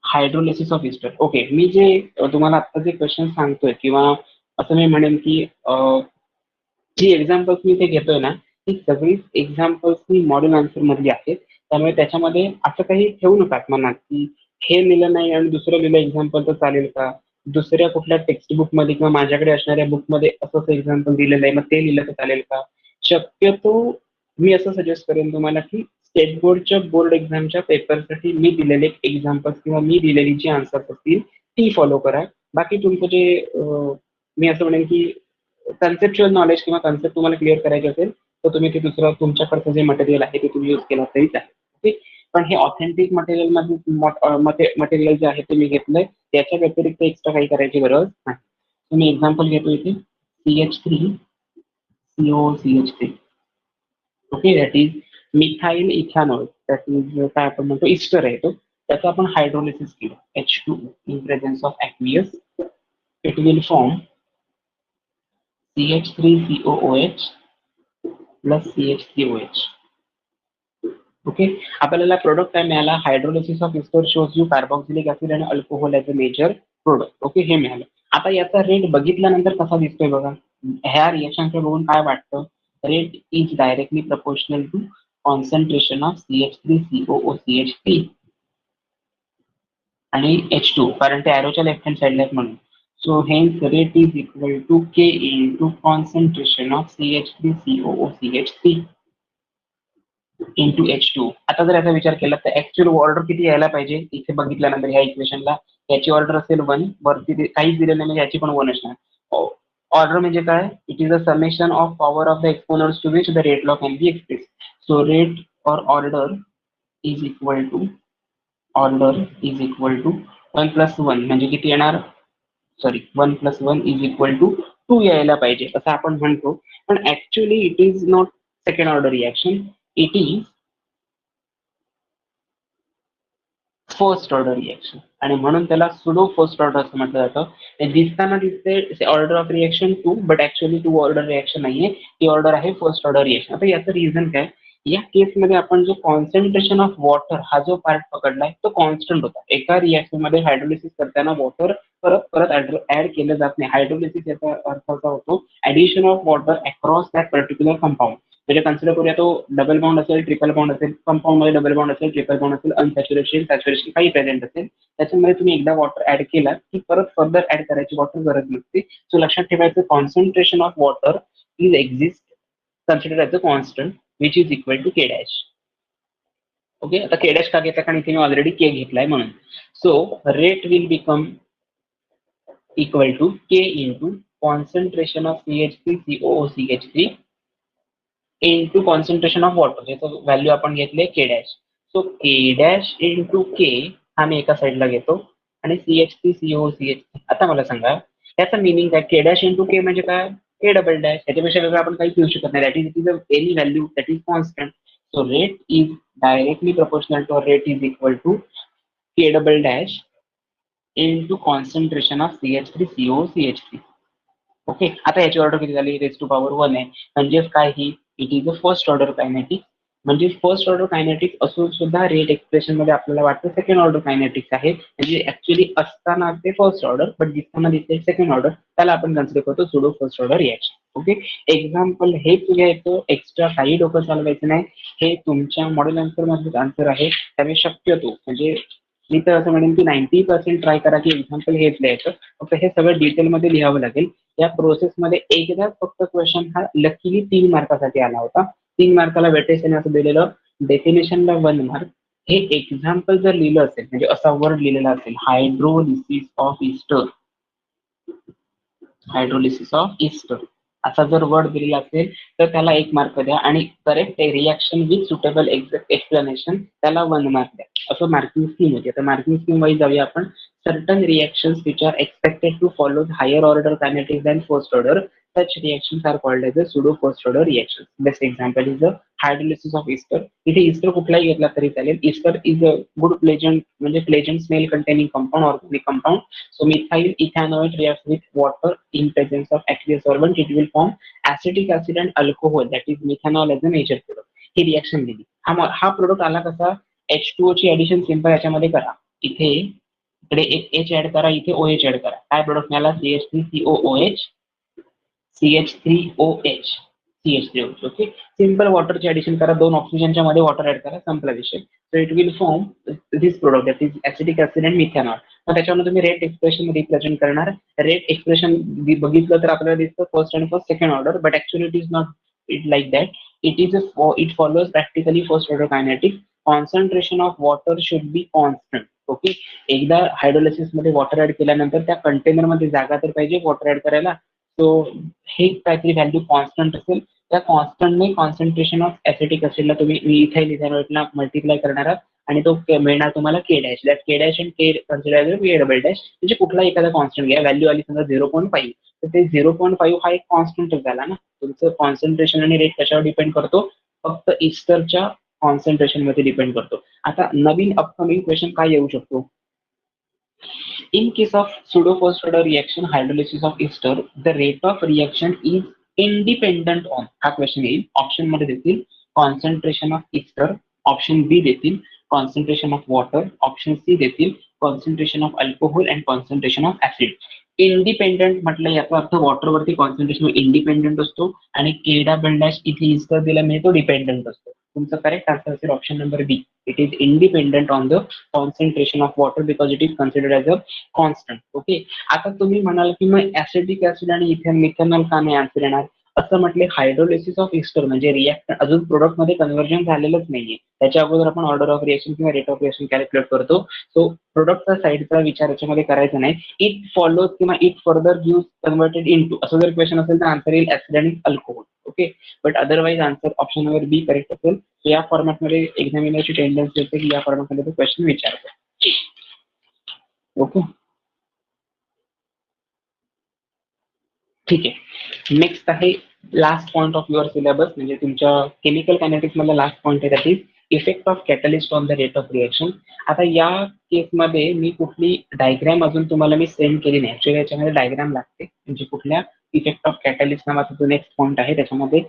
हायड्रोलिसिस ऑफ इस्टर. ओके, मी जे तुम्हाला आता जे क्वेश्चन सांगतोय किंवा असं मी म्हणेन की जी एक्झाम्पल्स मी ते घेतोय ना, ती सगळीच एक्झाम्पल्स मी मॉडेल आन्सर मधली आहेत. त्यामुळे त्याच्यामध्ये असं काही ठेवू नका मनात की हे लिहिलं नाही आणि दुसरं लिहिलं एक्झाम्पल तर चालेल का, दुसऱ्या कुठल्या टेक्स्ट बुक मध्ये किंवा माझ्याकडे असणाऱ्या बुक मध्ये असंच एक्झाम्पल दिलेलं आहे, मग ते लिहिलं तर चालेल का. शक्यतो मी असं सजेस्ट करेन तुम्हाला की स्टेट बोर्डच्या बोर्ड एक्झामच्या पेपरसाठी मी दिलेले एक्झाम्पल्स किंवा मी दिलेली जी आन्सर्स असतील ती फॉलो करा. बाकी तुमचं जे मी असं म्हणेन की कन्सेप्च्युअल नॉलेज किंवा कन्सेप्ट तुम्हाला क्लिअर करायचे असेल तर तुम्ही ते दुसरं तुमच्याकडचं जे मटेरियल आहे ते तुम्ही यूज केलं तरी चालेल. ओके, पण हे ऑथेंटिक मटेरियल मटेरियल जे आहे ते मी घेतलंय, त्याच्या व्यतिरिक्त एक्स्ट्रा काही करायची गरज नाही. मी एक्झाम्पल घेतो इथे CH3COCH3. Okay, that is methyl ethanol, that is काय आपण म्हणतो इस्टर आहे तो, त्याचं आपण हायड्रोलिसिस केलं H2 in presence of aqueous. It will form CH3COOH plus CH3OH. Okay, आपल्याला प्रोडक्ट काय मिळाला, hydrolysis of ester shows you carboxylic acid आणि alcohol as a major product. Okay, हे मिळालं. आता याचा रेट बघितल्यानंतर कसा दिसतोय बघा, ह्या रिएक्शनकडे बघून काय वाटतं, rate is directly proportional to concentration of CH3COOCH3 आणि H2, कारण ते ॲरोच्या लेफ्ट हँड साईडला आहेत म्हणून. So hence rate is equal to K into concentration of CH3COOCH3 into H2. आता जर याचा विचार केला तर ऍक्च्युअल ऑर्डर किती यायला पाहिजे, इथे बघितल्यानंतर ह्या इक्वेशनला याची ऑर्डर असेल 1, वरती काहीच दिलेलं नाही म्हणजे याची पण 1 असणार. ऑर्डर म्हणजे काय, it is a summation of power of the exponents to which the rate law can be express. So rate और ऑर्डर इज इक्वल टू 1 + 1 म्हणजे किती येणार, सॉरी 1 + 1 इज इक्वल टू 2 यायला पाहिजे असं आपण म्हणतो. पण actually it is not second order reaction, it is first order reaction आणि म्हणून त्याला सुडो फर्स्ट ऑर्डर असं म्हटलं जातं. ते दिसताना दिसते order of reaction 2, but actually 2 order reaction नाहीये, ती ऑर्डर आहे फर्स्ट ऑर्डर रिॲक्शन. आता याचं रिझन काय, या केसमध्ये आपण जो कॉन्सन्ट्रेशन ऑफ वॉटर हा जो पार्ट पकडलाय तो कॉन्स्टंट होता. एका रिॲक्शन मध्ये हायड्रोलिसिस करताना वॉटर परत परत ऍड केलं जात नाही. हायड्रोलिसिस याचा अर्थ असा होतो addition of water across that particular compound. म्हणजे कन्सिडर करूया तो डबल बॉन्ड असेल, ट्रिपल बॉन्ड असेल, कंपाऊंड मध्ये डबल बॉन्ड असेल, ट्रिपल बॉन्ड असेल, अनसॅच्युरेशन सॅच्युरेशन काही प्रेझेंट असेल, त्याच्यामध्ये तुम्ही एकदा वॉटर ऍड केला की परत फर्दर ऍड करायची वॉटर गरज नसते. सो लक्षात ठेवायचं concentration of water is exist consider as a constant which is equal to K dash. Okay, आता K डॅश का घेतला, कारण इथे मी ऑलरेडी K घेतलाय म्हणून. So rate will become equal to K into concentration of CH3COOCH3 into concentration of water, याचं व्हॅल्यू आपण घेतले K dash. So K dash into K हा मी एका साईडला घेतो आणि CH3COOCH3. आता मला सांगा त्याचा मिनिंग काय, K डॅश इंटू K म्हणजे काय, K डबल डॅश, याच्यापेक्षा वेगळं आपण काही घेऊ शकत नाही. That is any value that is constant. So rate is directly proportional to rate is equal to K double dash into concentration of CH3COOCH3. Okay, आता याची ऑर्डर किती झाली, रेज टू पॉवर 1 आहे, म्हणजेच काय ही, it is a first order kinetic म्हणजे फर्स्ट ऑर्डर कायनेटिक्स असून सुद्धा रेट एक्सप्रेशन मध्ये आपल्याला वाटतं सेकंड ऑर्डर कायनेटिक्स आहे, म्हणजे ऍक्च्युली असताना ते फर्स्ट ऑर्डर बट दिसताना दिसते सेकंड ऑर्डर, त्याला आपण कन्सिडर करतो pseudo first order reaction. Okay, example हेच घ्यायचं, एक्स्ट्रा काही डोकं चालवायचं नाही, हे तुमच्या मॉडेल आन्सर मधलेच आन्सर आहे. त्यामुळे शक्यतो म्हणजे मी तर असं म्हणेन की 90% ट्राय करा की एक्झाम्पल हेच लिहायचं, फक्त हे सगळं डिटेलमध्ये लिहावं लागेल. या प्रोसेसमध्ये एकदा फक्त क्वेश्चन हा लकीली 3 मार्कासाठी आला होता. 3 मार्काला वेटेज त्याने असं दिलेलं, डेफिनेशनला 1 मार्क. हे एक्झाम्पल जर लिहिलं असेल म्हणजे असा वर्ड लिहिलेला असेल, hydrolysis of ester, hydrolysis of ester असा जर वर्ड दिलेला असेल तर त्याला 1 मार्क द्या, आणि correct reaction with suitable explanation त्याला 1 मार्क द्या. असं मार्किंग स्कीम होती. तर मार्किंग स्कीम वाईज जाऊया आपण. Certain reactions which are expected to follow higher order kinetics than first order, such reactions are called as a pseudo first order reactions. Best example is the hydrolysis of ester. इथे ester कुठलाही घेतला तरी चालेल. ester is a good pleasant म्हणजे pleasant smell containing compound, organic compound. So methyl ethanoate reacts with water in presence of aqueous solvent. It will form acetic acid and alcohol, that is methanol as a major product. He reaction दिली. हा प्रोडक्ट आला कसा, H2O ची ऍडिशन सिंपल याच्यामध्ये करा. इथे इकडे एक H ऍड करा, इथे OH ऍड करा. काय प्रोडक्ट मिळाला, CH3COOH, CH3OH, CH3OH. Okay, simple वॉटरची addition करा, 2 ऑक्सिजनच्या मध्ये वॉटर ऍड करा, संपला विषय. So it will form this product, that is acetic acid and methanol. मग त्याच्यावर तुम्ही रेट एक्सप्रेशन रिप्रेझेंट करणार. रेट एक्सप्रेशन बघितलं तर आपल्याला दिसतं फर्स्ट आणि first second order, but actually it is not it like that. It follows practically first order kinetics. Concentration of water should be constant. Okay, एकदा हायड्रोलिसिस मध्ये वॉटर ऍड केल्यानंतर त्या कंटेनर मध्ये जागा तर पाहिजे वॉटर ऍड करायला. सो हे काहीतरी व्हॅल्यू कॉन्स्टंट असेल, त्या कॉन्स्टंटने कॉन्सन्ट्रेशन ऑफ ऍसिटिक ऍसिडला तुम्ही इथाइल इथेनॉलला मल्टिप्लाय करणार आहात, आणि तो मिळणार तुम्हाला K dash. That K dash and K consider K double dash, म्हणजे कुठला एखादा कॉन्स्टंट घ्या. व्हॅल्यू आली समजा 0.5, तर ते 0.5 हा एक कॉन्स्टंटच झाला ना. तुमचं कॉन्सन्ट्रेशन आणि रेट कशावर डिपेंड करतो, फक्त इस्टरच्या कॉन्सन्ट्रेशन मध्ये डिपेंड करतो. आता नवीन अपकमिंग क्वेश्चन काय येऊ शकतो, in case of pseudo first order reaction hydrolysis of ester, the rate of reaction is independent on, हा क्वेश्चन येईल. ऑप्शन मध्ये देतील concentration of ester, option B देतील concentration of water, option C देतील concentration of alcohol and concentration of acid. Independent म्हटलं याचा अर्थ वॉटरवरती कॉन्सन्ट्रेशन इंडिपेंडंट असतो, आणि के डबल डॅश इथे इस्टर दिला म्हणजे तो डिपेंडंट असतो. तुमचं करेक्ट आन्सर असेल option number B. It is independent on the concentration of water because it is considered as a constant. Okay, आता तुम्ही म्हणाल की मग ऍसिडिक ऍसिड आणि मिथेनॉल का नाही आन्सर येणार. असं म्हटले हायड्रोलिसिस ऑफ इस्टर म्हणजे रिॲक्ट अजून प्रोडक्ट मध्ये कन्व्हर्जन झालेलंच नाहीये. त्याच्या अगोदर आपण ऑर्डर ऑफ रिएक्शन किंवा रेट ऑफ रिएक्शन कॅल्क्युलेट करतो. सो प्रोडक्टचा साईडचा विचार याच्यामध्ये करायचा नाही. इट फॉलोज किंवा it further give converted into असं जर क्वेश्चन असेल तर आन्सर येईल ऍसिड आणि alcohol. Okay, but otherwise answer option number B correct असेल. या फॉर्मॅटमध्ये एक्झामिनरची टेंडन्सी असते की या फॉर्मॅटमध्ये तो क्वेश्चन विचारतो. ओके, ठीक आहे. नेक्स्ट आहे last point of your syllabus, म्हणजे तुमच्या केमिकल कायनेटिक्स मधला लास्ट पॉईंट आहे, that is effect of catalyst on the rate of reaction. आता या केसमध्ये मी कुठली डायग्राम अजून तुम्हाला मी सेंड केली नाही. ऍक्च्युअली याच्यामध्ये डायग्राम लागते, म्हणजे कुठल्या इफेक्ट ऑफ कॅटलिस्ट नावाचा जो नेक्स्ट पॉईंट आहे त्याच्यामध्ये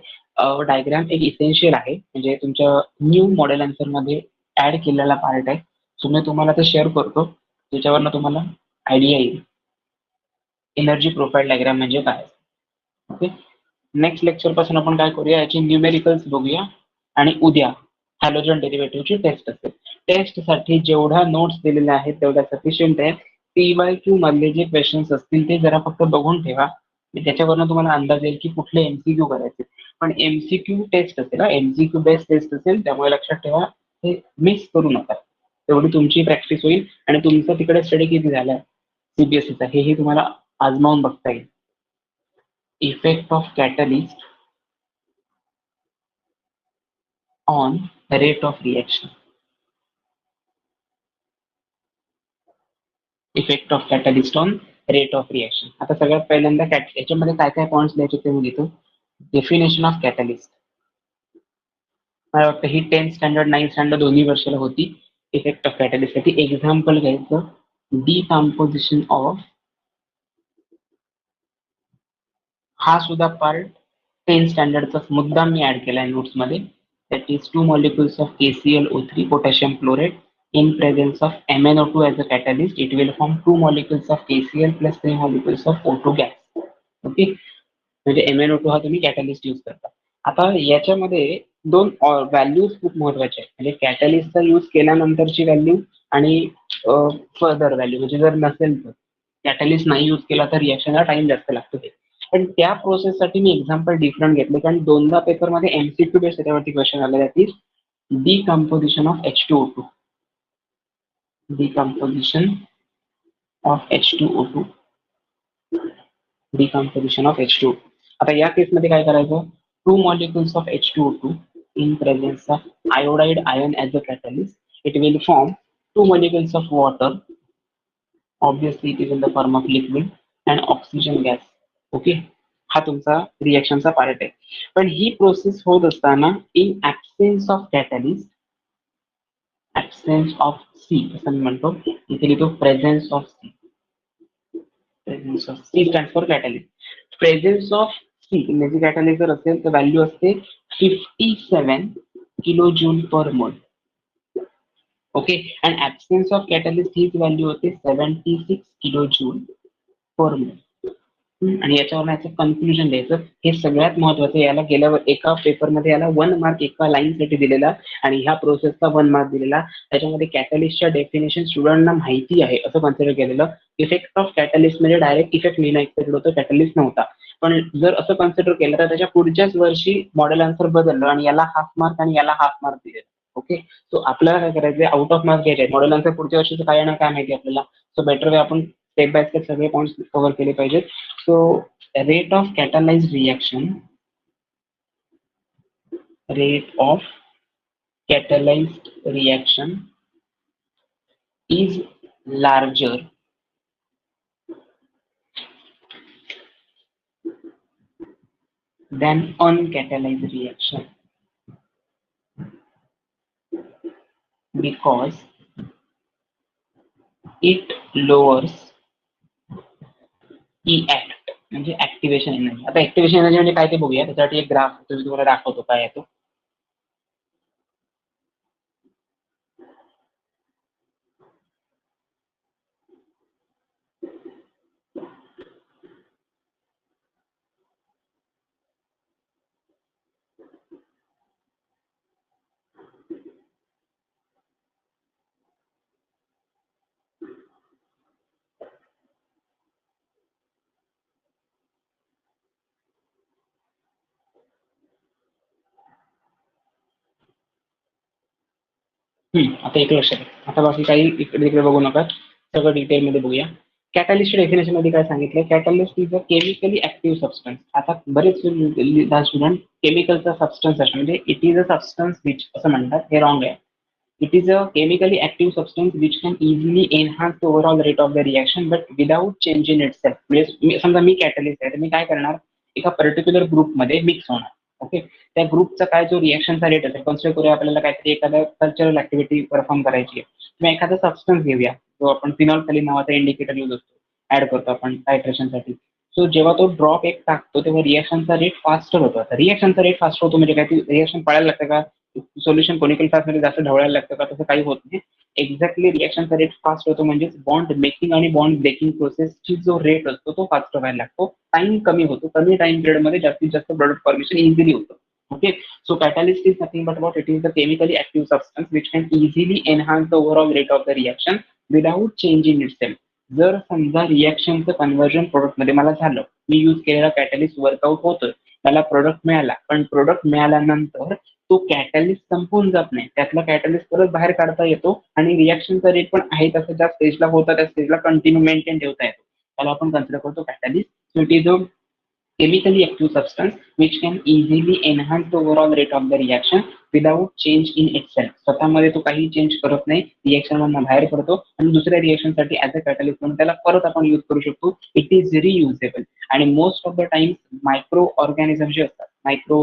डायग्राम एक इसेन्शियल आहे, म्हणजे तुमच्या न्यू मॉडेल आन्सर मध्ये ऍड केलेला पार्ट आहे. सो मी तुम्हाला ते शेअर करतो, त्याच्यावरनं तुम्हाला आयडिया येईल एनर्जी प्रोफाईल डायग्राम म्हणजे काय. ओके, नेक्स्ट लेक्चर पासून आपण काय करूया, याची न्यूमेरिकल्स बघूया, आणि उद्या हॅलोजन डेरिव्हेटिव्हची टेस्ट असेल. टेस्ट साठी जेवढ्या नोट्स दिलेल्या आहेत तेवढ्या सफिशियंट आहेत. PYQ मधले जे क्वेश्चन्स असतील ते जरा फक्त बघून ठेवा, त्याच्यावरनं तुम्हाला अंदाज येईल की कुठले MCQ करायचे. पण MCQ टेस्ट असेल, MCQ बेस्ड टेस्ट असेल, त्यामुळे लक्षात ठेवा हे मिस करू नका. तेवढी तुमची प्रॅक्टिस होईल, आणि तुमचं तिकडे स्टडी किती झालाय CBSEचा हेही तुम्हाला आजमावून बघता येईल. Effect of catalyst on rate of reaction. Effect of catalyst on rate of reaction. आता सगळ्यात पहिल्यांदा याच्यामध्ये काय काय पॉईंट्स द्यायचे ते मी लिहितो. डेफिनेशन ऑफ कॅटलिस्ट, मला वाटतं ही 10th स्टँडर्ड 9th स्टँडर्ड दोन्ही वर्षाला होती. इफेक्ट ऑफ कॅटलिस्ट साठी एक्झाम्पल घ्यायचं, डिकम्पोजिशन ऑफ, हा सुद्धा पार्ट 10th स्टँडर्डचा मुद्दा मी ऍड केलाय नोट्स मध्ये. that is 2 molecules of KClO3 potassium chloride in presence of MnO2 as a catalyst, it will form 2 molecules of KCl plus 3 molecules of O2 gas. Okay, म्हणजे MnO2 हा तुम्ही कॅटलिस्ट यूज करता. आता याच्यामध्ये दोन व्हॅल्यूज खूप महत्वाचे आहेत, म्हणजे कॅटलिस्टचा यूज केल्यानंतरची व्हॅल्यू आणि फर्दर व्हॅल्यू, म्हणजे जर नसेल तर कॅटलिस्ट नाही यूज केला तर रिएक्शनला टाइम जास्त लागतो ते. पण त्या प्रोसेससाठी मी एक्झाम्पल डिफरंट घेतले, कारण दोनदा पेपरमध्ये MCQ बेस त्याच्यावरती क्वेश्चन आले, that is decomposition of H2O2. Decomposition of H2O2. Decomposition of H2O. आता या केसमध्ये काय करायचं, 2 molecules of H2O2 in presence of iodide ion as a catalyst, it will form 2 molecules of water. Obviously it is in the form of liquid and oxygen gas. Okay, हा तुमचा रिएक्शनचा पार्ट आहे. पण ही प्रोसेस होत असताना in absence of catalyst, absence of C असं मी म्हणतो, इथे लिहितो presence of C. Presence of C stand for catalyst. Presence of C म्हणजे कॅटलिस्ट जर असेल तर व्हॅल्यू असते 57 किलो जूल पर मोल. ओके, अँड ऍब्सेन्स ऑफ कॅटलिस्ट हीच व्हॅल्यू होते 76 किलो जूल पर मोल. आणि याच्यावर याचं कन्क्लुजन द्यायचं, हे सगळ्यात महत्वाचं. याला गेल्यावर एका पेपरमध्ये याला 1 मार्क एका लाईनसाठी दिलेला आणि ह्या प्रोसेसचा 1 मार्क दिलेला. त्याच्यामध्ये कॅटलिस्टच्या डेफिनेशन स्टुडंटना माहिती आहे असं कन्सिडर केलेलं. इफेक्ट ऑफ कॅटलिस्ट म्हणजे डायरेक्ट इफेक्ट लिहिणं एक्सपेक्टेड होतं, कॅटलिस्ट नव्हता. पण जर असं कन्सिडर केलं तर त्याच्या पुढच्याच वर्षी मॉडेल आन्सर बदललं आणि याला हाफ मार्क आणि याला हाफ मार्क दिले. ओके, सो आपल्याला काय करायचंय, आउट ऑफ मार्क्स घ्यायचे. मॉडेल आन्सर पुढच्या वर्षीचं काय येणार काय माहिती आपल्याला. सो बेटर वे आपण स्टेप बाय स्टेप सगळे पॉईंट्स कव्हर केले पाहिजेत. So rate of catalyzed reaction, rate of catalyzed reaction is larger than uncatalyzed reaction because it lowers EACT म्हणजे ऍक्टिव्हेशन एनर्जी. आता ऍक्टिव्हेशन एनर्जी म्हणजे काय ते बघूया. त्यासाठी एक ग्राफ तुम्हाला दाखवतो काय आहे तो. आता एक लक्षात आहे. आता बाकी काही इकडे तिकडे बघू नका, सगळं डिटेलमध्ये बघूया. कॅटलिस्ट डेफिनेशन मध्ये काय सांगितलं, catalyst is a chemically active substance. आता बरेच स्टुडंट केमिकलचा सबस्टन्स असतो म्हणजे it is a substance which असं म्हणतात, हे रॉंग आहे. It is a chemically active substance which can easily enhance the overall rate of the reaction but without change in it self. म्हणजे समजा मी कॅटलिस्ट आहे तर मी काय करणार, एका पर्टिक्युलर ग्रुपमध्ये मिक्स होणार. ओके, त्या ग्रुपचा काय जो रिएक्शनचा रेट असेल, कन्सिडर करूया आपल्याला काहीतरी एखाद्या कल्चरल ऍक्टिव्हिटी परफॉर्म करायची आहे, किंवा एखादा सबस्टन्स घेऊया जो आपण फिनॉल्फथलीन नावाचा इंडिकेटर यूज असतो, ऍड करतो आपण टायट्रेशनसाठी. सो जेव्हा तो ड्रॉप एक टाकतो तेव्हा रिएक्शनचा रेट फास्टर होतो. रिएक्शनचा रेट फास्ट होतो म्हणजे काय, रिएक्शन पळायला लागतं का, सोल्युशन कोनिकल फ्लास्कमध्ये जास्त ढवळायला लागतं का, तसं काही होत नाही. एक्झॅक्टली रिएक्शनचा रेट फास्ट होतो म्हणजेच बॉन्ड मेकिंग आणि बॉन्ड ब्रेकिंग प्रोसेसची जो रेट असतो तो फास्ट व्हायला लागतो. टाइम कमी होतो, कमी टाइम पिरियडमध्ये जास्तीत जास्त प्रोडक्ट फॉर्मेशन इझिली होतं. Okay, so catalyst is nothing but what, it is the chemically active substance which can easily enhance the overall rate of the reaction without changing itself. जर समजा रिएक्शनचं कन्व्हर्जन प्रोडक्ट मध्ये मला झालं, मी यूज केलेला कॅटलिस्ट वर्कआउट होतोय, मला प्रोडक्ट मिळाला, पण प्रोडक्ट मिळाल्यानंतर तो कॅटलिस्ट संपून जात नाही, त्यातला कॅटलिस्ट परत बाहेर काढता येतो आणि रिएक्शनचा रेट पण आहे तसं ज्या स्टेजला होता त्या स्टेजला कंटिन्यू मेंटेन ठेवता येतो. त्याला आपण कन्सिडर करतो catalyst. So it is a chemically active substance which can easily enhance the overall rate of the reaction without change in itself. स्वतःमध्ये तो काही चेंज करत नाही, रिएक्शन मधून बाहेर पडतो आणि दुसऱ्या रिएक्शन साठी ऍज अ कॅटलिस्ट म्हणून त्याला परत आपण यूज करू शकतो. It is reusable. आणि most of the times micro organism जे असतात, मायक्रो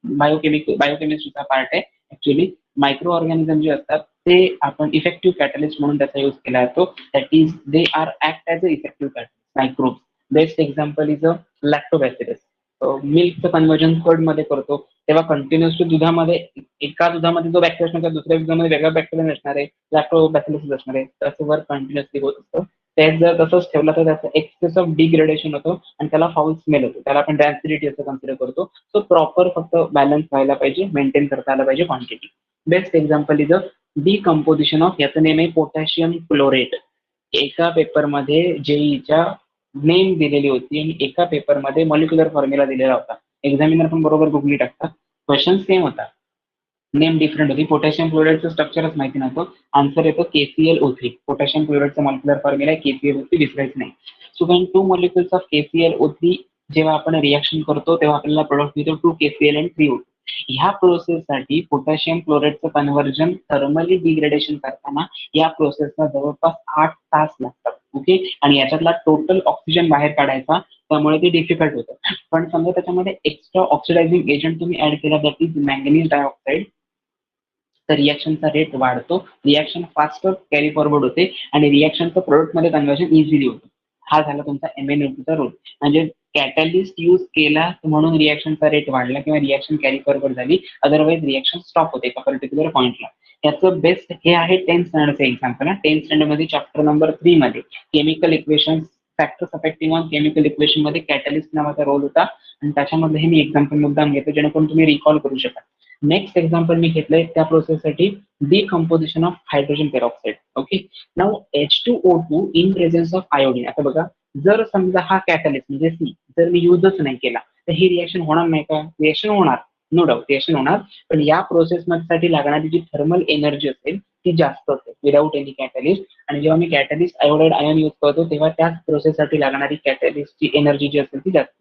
बायोकेमिस्ट्रीचा पार्ट आहे ऍक्च्युली, मायक्रो ऑर्गॅनिझम जे असतात ते आपण इफेक्टिव्ह कॅटलिस्ट म्हणून त्याचा यूज केला जातो. That is they are act as a effective catalyst, microbes. Best example is a lactobacillus. मिल्कचं कन्व्हर्जन कर्ड मध्ये करतो तेव्हा कंटिन्युअसली दुधामध्ये एका दुधामध्ये जो बॅक्टेरिया असणार दुसऱ्या दुधामध्ये वेगळा बॅक्टेरिया नसणार आहे, लॅक्टोबॅसिलस असणार आहे, त्याचं वर्क कंटिन्युअसली होत असतं. त्यात जर तसंच ठेवलं तर त्याचं एक्सेस ऑफ डिग्रेडेशन होतं आणि त्याला फाऊल स्मेल होतो, त्याला आपण रॅन्सिडिटी असं कन्सिडर करतो. सो प्रॉपर फक्त बॅलन्स व्हायला पाहिजे, मेंटेन करता आलं पाहिजे quantity. Best example is a decomposition of, याचं नेम आहे पोटॅशियम क्लोरेट. एका पेपरमध्ये जेईच्या नेम दिलेली होती आणि एका पेपरमध्ये मॉलिक्युलर फॉर्म्युला दिलेला होता. एक्झामिनर पण बरोबर गुगली टाकतात, क्वेश्चन सेम होता, नेम डिफरंट होती. पोटॅशियम क्लोराईडचं स्ट्रक्चरच माहिती नव्हतं. आन्सर येतो KClO3. पोटॅशियम क्लोराईडचा मॉलिक्युलर फॉर्म्युला आहे KClO3, विसरायचं नाही. So when 2 molecules of KClO3 जेव्हा आपण रिएक्शन करतो तेव्हा आपल्याला प्रोडक्ट मिळतो 2 KCl and 3O2. ह्या प्रोसेससाठी पोटॅशियम क्लोराईडचं कन्व्हर्जन थर्मली डिग्रेडेशन करताना या प्रोसेसला जवळपास 8 तास लागतात. ओके, आणि याच्यातला टोटल ऑक्सिजन बाहेर काढायचा, त्यामुळे ते डिफिकल्ट होतं. पण समजा त्याच्यामध्ये एक्स्ट्रा ऑक्सिडायझिंग एजंट तुम्ही ऍड केला, दॅट इज मॅंगनीज डायऑक्साईड, तर रिएक्शनचा रेट वाढतो, रिएक्शन फास्टर कॅरी फॉरवर्ड होते आणि रिएक्शनचं प्रोडक्टमध्ये कन्व्हर्जन इझिली होतं. हा झाला तुमचा MnO2चा रोल. म्हणजे कॅटलिस्ट यूज केला म्हणून रिएक्शनचा रेट वाढला किंवा रिएक्शन कॅरी फॉरवर्ड झाली, अदरवाईज रिएक्शन स्टॉप होते एका पर्टिक्युलर पॉईंटला. याचं बेस्ट हे आहे 10th स्टँडर्डचं example. 10th स्टँडर्डमध्ये chapter number 3 मध्ये chemical equation, factors affecting on chemical equation मध्ये कॅटलिस्ट नावाचा रोल होता आणि त्याच्यामध्ये हे मी एक्झाम्पल मुद्दाम घेतो जेणेकरून तुम्ही रिकॉल करू शकाल. नेक्स्ट एक्झाम्पल मी घेतलंय त्या प्रोसेससाठी decomposition of hydrogen peroxide. Okay, now H2O2 in presence of iodine. आता बघा, जर समजा हा कॅटलिस्ट म्हणजे सी जर मी युजच नाही केला तर ही रिएक्शन होणार नाही का? रिएक्शन होणार, नो डाऊट रिएक्शन होणार, पण या प्रोसेससाठी लागणारी जी थर्मल एनर्जी असेल ती जास्त असेल विदाऊट एनी कॅटलिस्ट. आणि जेव्हा मी कॅटलिस्ट आयोडाइड आयन यूज करतो तेव्हा त्याच प्रोसेससाठी लागणारी कॅटलिस्टची एनर्जी जी असेल ती जास्त.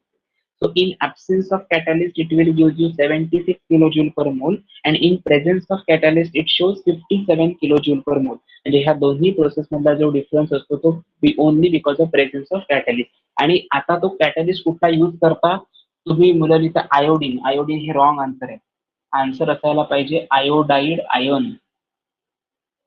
So in absence of catalyst, it will give you 76 kilojoule per mole, and in presence of catalyst, it shows 57 kilojoule per mole. म्हणजे ह्या दोन्ही प्रोसेस मधला जो डिफरन्स असतो तो only because of presence of catalyst. आणि आता तो कॅटलिस्ट कुठला यूज करता तुम्ही मुलं लिहिता आयोडीन. आयोडीन हे रॉंग आन्सर आहे. आन्सर असायला पाहिजे iodide ion.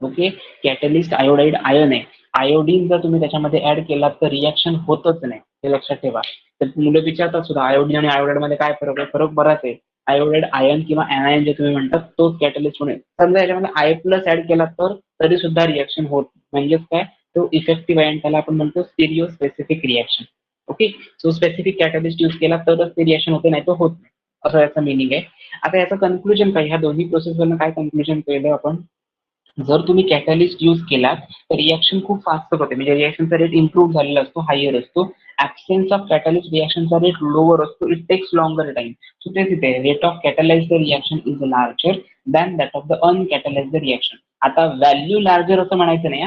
Okay, catalyst iodide ion आहे. आयोडीन जर तुम्ही त्याच्यामध्ये ऍड केला तर रिॲक्शन होतच नाही, हे लक्षात ठेवा. तर मुलं विचारतात सुद्धा आयोडीन आणि आयोडाइड मध्ये काय फरक आहे? फरक बराच आहे. आयोडाइड आयन किंवा एनायन जे तुम्ही म्हणतात तोच कॅटलिस्ट होणे. समजा याच्यामध्ये आय प्लस ऍड केला तर तरी सुद्धा रिॲक्शन होत, म्हणजेच काय, तो इफेक्टिव्ह आहे आणि त्याला आपण म्हणतो stereo specific reaction. Okay, so specific catalyst use केला तरच ते रिॲक्शन होते, नाही तर होत नाही, असं याचं मिनिंग आहे. आता याचं कन्क्लुजन काय, ह्या दोन्ही प्रोसेसवरनं काय कन्क्लुजन केलं आपण? जर तुम्ही कॅटलिस्ट यूज केलात तर रिॲक्शन खूप फास्ट होते, म्हणजे रिॲक्शनचा रेट इम्प्रूव्ह झालेला असतो, हायर असतो. ऍब्सेन्स ऑफ कॅटलिस्ट रिॲक्शनचा रेट लोअर असतो, it takes longer time. So तेच इथे rate of catalyzed reaction is larger than that of the uncatalyzed reaction. आता व्हॅल्यू लार्जर असं म्हणायचं नाही,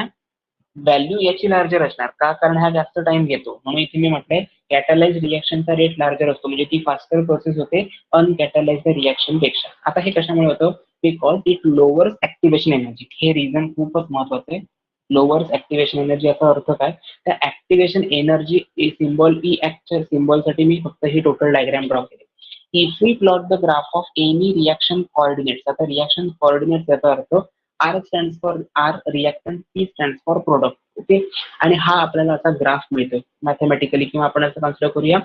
व्हॅल्यू याची लार्जर असणार का? कारण हा जास्त टाइम घेतो, म्हणून इथे मी म्हटलंय कॅटलाइज रिॲक्शनचा रेट लार्जर असतो, म्हणजे ती फास्टर प्रोसेस होते अनकॅटलाइज्ड रिॲक्शन पेक्षा. आता हे कशामुळे होतं? Because it lowers activation energy. हे रिझन खूपच महत्वाचं आहे. लोअर्स ऍक्टिव्हेशन एनर्जी याचा अर्थ काय? त्या ऍक्टिव्हेशन एनर्जी सिम्बॉल ई ऍक्टच्या सिम्बॉलसाठी मी फक्त ही टोटल डायग्राम ड्रॉ केली. If we plot the graph of any reaction coordinates, आता रिॲक्शन कोऑर्डिनेट्स याचा अर्थ R stands for R reactant, P stands for product. Okay, आणि हा आपल्याला असा ग्राफ मिळतो मॅथमॅटिकली, किंवा आपण असं कन्सिडर करूया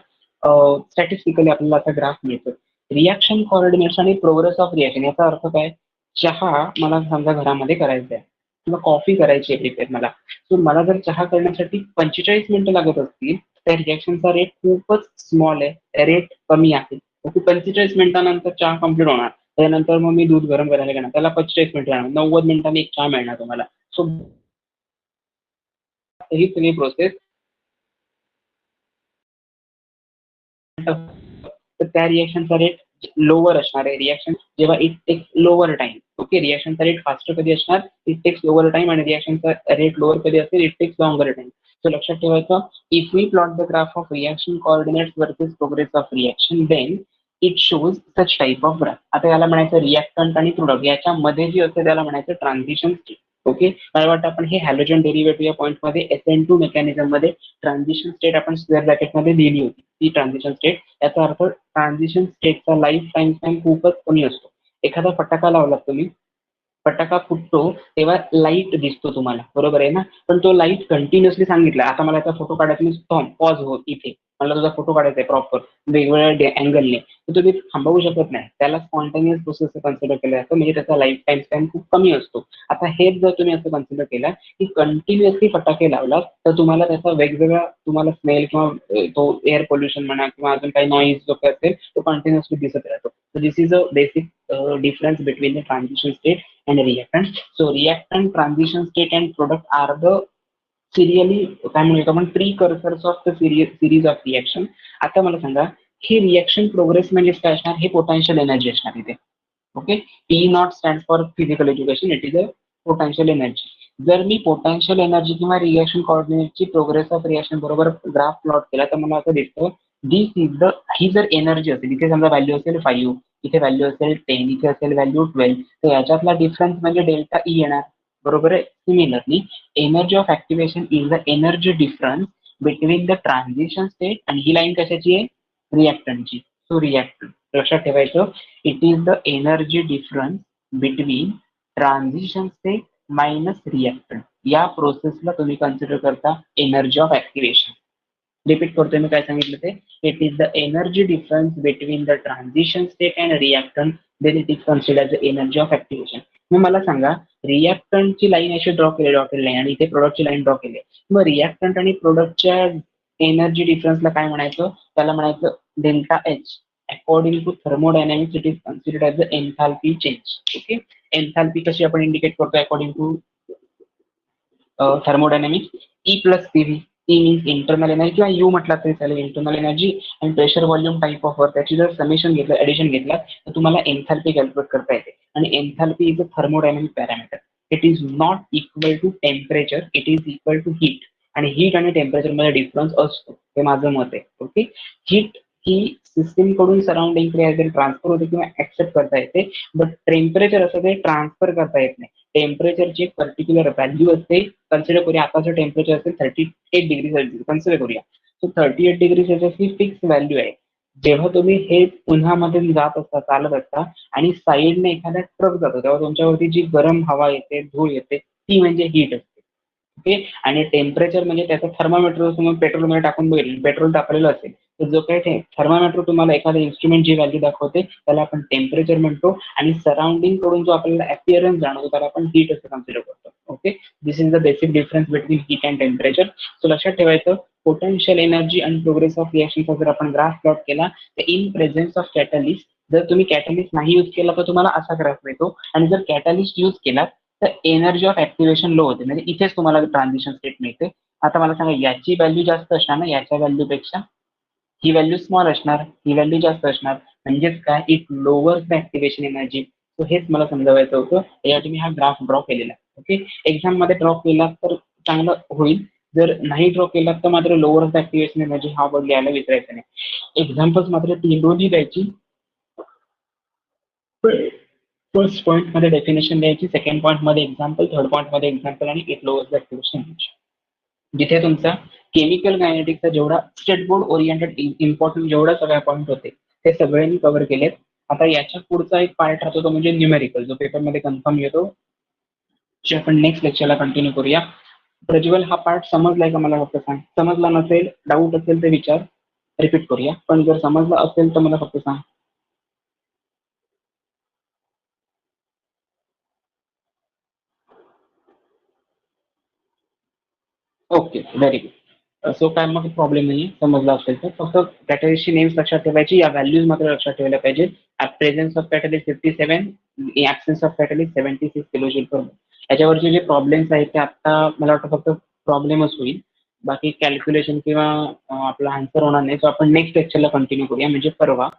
स्टॅटिस्टिकली आपल्याला असा ग्राफ मिळतो. रिॲक्शन कोऑर्डिनेट्स आणि प्रोग्रेस ऑफ रिॲक्शन याचा अर्थ काय? चहा मला समजा घरामध्ये करायचा आहे किंवा कॉफी करायची आहे प्रिपेअर मला, सो मला जर चहा करण्यासाठी 45 मिनिटं लागत असतील तर रिॲक्शनचा रेट खूपच स्मॉल आहे, रेट कमी आहे. ओके, 45 मिनिटानंतर चहा कम्प्लीट होणार, त्यानंतर मग मी दूध गरम करायला घेणार, त्याला 45 मिनिटं लागणार, 90 मिनिटांनी एक चहा मिळणार तुम्हाला. सो ही सगळी प्रोसेस, तर त्या रिॲक्शनचा रेट लोअर असणार आहे. रिॲक्शन जेव्हा it takes lower time. Okay, रिॲक्शनचा रेट फास्टर कधी असणार? इट टेक्स लोअर टाइम, आणि रिॲक्शनचा रेट लोअर कधी असेल? It takes longer time. So लक्षात ठेवायचं, if we plot the graph of reaction coordinates versus progress of reaction, then it shows such type of graph. आता याला म्हणायचं रिॲक्टंट आणि प्रोडक्ट याच्यामध्ये जी असते त्याला म्हणायचं ट्रान्झिशन स्टेट. ओके, मला वाटतं आपण हे हॅलोजन डेरिव्हेटिव्ह या पॉईंट मध्ये SN2 मेकॅनिझम मध्ये ट्रान्झिशन स्टेट आपण स्क्वेअर ब्रॅकेट मध्ये लिहिली होती, ती ट्रान्झिशन स्टेट. याचा अर्थ ट्रान्झिशन स्टेटचा लाईफ टाइम खूपच कमी असतो. एखादा फटाका लावला तुम्ही, फटाका फुटतो तेव्हा लाईट दिसतो तुम्हाला, बरोबर आहे ना? पण तो लाईट कंटिन्युअसली सांगितला, आता मला याचा फोटो काढायचा, पॉज हो इथे, मला तुझा फोटो काढायचा आहे प्रॉपर वेगवेगळ्या अँगलने, तर तुम्ही थांबवू शकत नाही. त्याला स्पॉन्टेनियस प्रोसेस कन्सिडर केलं जातं, म्हणजे त्याचा लाईफ टाईम स्पॅन खूप कमी असतो. आता हेच जर तुम्ही असं कन्सिडर केलं की कंटिन्युअसली फटाके लावलात, तर तुम्हाला त्याचा वेगवेगळा तुम्हाला स्मेल किंवा तो एअर पोल्युशन म्हणा किंवा अजून काही नॉईज जो काही असेल तो कंटिन्युअसली दिसत राहतो. So this is a basic difference between the transition state and reactant. So reactant, transition state and product are the serially काय म्हणतो आपण precursors of the series of reaction. आता मला सांगा, ही रिएक्शन प्रोग्रेस म्हणजे काय असणार? हे पोटेन्शियल एनर्जी असणार इथे. Okay, E not stand for physical education, it is a potential energy. जर मी पोटेन्शियल एनर्जी किंवा रिएक्शन कोऑर्डिनेटची प्रोग्रेस ऑफ रिएक्शन बरोबर ग्राफ प्लॉट केला, तर मला असं दिसतं दिस इज द, ही जर एनर्जी असेल, इथे समजा व्हॅल्यू असेल 5, इथे व्हॅल्यू असेल 10, इथे असेल व्हॅल्यू 12, तर याच्यातला डिफरन्स म्हणजे डेल्टा ई येणार. बरोबर आहे. Similarly energy of activation is the energy difference between the transition state, आणि ही लाईन कशाची आहे? रिॲक्टंटची. सो रिॲक्टंट लक्षात ठेवायचं, it is the energy difference between transition state minus reactant. या प्रोसेसला तुम्ही कन्सिडर करता एनर्जी ऑफ ऍक्टिव्हेशन. रिपीट करतोय मी काय सांगितलं ते, it is the energy difference between the transition state and reactant, then it is considered the energy of activation. मग मला सांगा, रिॲक्टंटची लाईन अशी ड्रॉ केली डॉटेड लाईन, आणि इथे प्रोडक्टची लाईन ड्रॉ केली. मग रिॲक्टंट आणि प्रोडक्टच्या एनर्जी डिफरन्सला काय म्हणायचं? त्याला म्हणायचं delta H. According to thermodynamics it is considered as the enthalpy change. Okay, enthalpy कशी आपण इंडिकेट करतो according to thermodynamics? E plus PV. E means internal energy किंवा यू म्हटलं तरी चालेल, इंटरनल एनर्जी, आणि pressure volume type of work, त्याची जर समेशन घेतलं, ऍडिशन घेतला, तर तुम्हाला एन्थाल्पी कॅल्क्युलेट करता येते. आणि enthalpy is a thermodynamic parameter. It is not equal to temperature, it is equal to heat. आणि हीट आणि टेम्परेचर मध्ये डिफरन्स असतो, हे माझं मत आहे. ओके, हीट ही सिस्टीम कडून सराउंडिंगकडे ट्रान्सफर होते किंवा ऍक्सेप्ट करता येते, बट टेम्परेचर असं ते ट्रान्सफर करता येत नाही. टेम्परेचरची एक पर्टिक्युलर व्हॅल्यू असते. कन्सिडर करूया आताचं टेम्परेचर असेल 38 डिग्री सेल्सिअस, कन्सिडर करूया. सो 38 डिग्री सेल्सिअस ही फिक्स व्हॅल्यू आहे. जेव्हा तुम्ही हे उन्हामध्ये जात असता, चालत असता, आणि साईडने एखादा ट्रक जातो, तेव्हा तुमच्यावरती जी गरम हवा येते, धूळ येते, ती म्हणजे हीट असते. ओके, आणि टेम्परेचर म्हणजे त्याचं थर्मामीटर तुम्ही पेट्रोलमध्ये टाकून बघितलं, पेट्रोल तापलेलं असेल, तर जो काही थर्मामीटर तुम्हाला एखादा इन्स्ट्रुमेंट जी व्हॅल्यू दाखवते त्याला आपण टेम्परेचर म्हणतो, आणि सराउंडिंग कडून जो आपल्याला अपिअरन्स जाणवतो त्याला आपण हीट असं कन्सिडर करतो. Okay, this is the basic difference between heat and temperature. So लक्षात ठेवायचं, पोटेन्शियल एनर्जी आणि प्रोग्रेस ऑफ रिएक्शनचा जर आपण ग्राफ प्लॉट केला, तर इन प्रेझेन्स ऑफ कॅटलिस्ट, जर तुम्ही कॅटलिस्ट नाही यूज केला तर तुम्हाला असा ग्राफ मिळतो, आणि जर कॅटलिस्ट यूज केला तर एनर्जी ऑफ ऍक्टिव्हेशन लो होते, म्हणजे इथेच तुम्हाला ट्रान्झिशन स्टेट मिळते. आता मला सांगा, याची व्हॅल्यू जास्त असणार ना याच्या व्हॅल्यूपेक्षा? ही व्हॅल्यू स्मॉल असणार, ही व्हॅल्यू जास्त असणार, म्हणजेच काय? It lowers the activation energy. So हेच मला समजावायचं होतं, यासाठी मी हा ग्राफ ड्रॉ केलेला. ओके, एक्झाम मध्ये ड्रॉ केला तर चांगलं होईल, जर नाही ड्रॉ केला तर मात्र लोअर्स द ऍक्टिव्हेशन एनर्जी हा वर्ड लिहायला विसरायचं नाही. एक्झाम्पल्स मात्र 3 दोन्ही द्यायची. फर्स्ट पॉईंट मध्ये डेफिनेशन द्यायची, सेकंड पॉईंट मध्ये एक्झाम्पल, थर्ड पॉईंट मध्ये एक्झाम्पल, आणि it lowers the activation energy. जिथे तुमचा केमिकल कायनेटिक्सचा जेवढा स्टेट बोर्ड ओरिएंटेड इम्पॉर्टंट जेवढा सगळ्या पॉईंट होते ते सगळ्यांनी कव्हर केलेत. आता याच्या पुढचा एक पार्ट राहतो तो म्हणजे न्यूमेरिकल, जो पेपरमध्ये कन्फर्म येतो, जे आपण नेक्स्ट लेक्चरला कंटिन्यू करूया. प्रज्वल, हा पार्ट समजलाय का? मला फक्त सांग. समजला नसेल, डाऊट असेल तर विचार, रिपीट करूया. पण जर समजला असेल तर मला फक्त सांग. Okay, very good. सो काय मग प्रॉब्लेम नाही, समजला असेल तर. फक्त कॅटलिस्टची नेम्स लक्षात ठेवायची, या व्हॅल्यूज मात्र लक्षात ठेवायला पाहिजे. Presence of catalyst 57, absence of catalyst 76 kilojoule per mole. याच्यावरचे जे प्रॉब्लेम्स आहेत ते आता मला वाटतं फक्त प्रॉब्लेमच होईल, बाकी कॅल्क्युलेशन किंवा आपला आन्सर होणार नाही. सो आपण नेक्स्ट लेक्चरला कंटिन्यू करूया, म्हणजे परवा.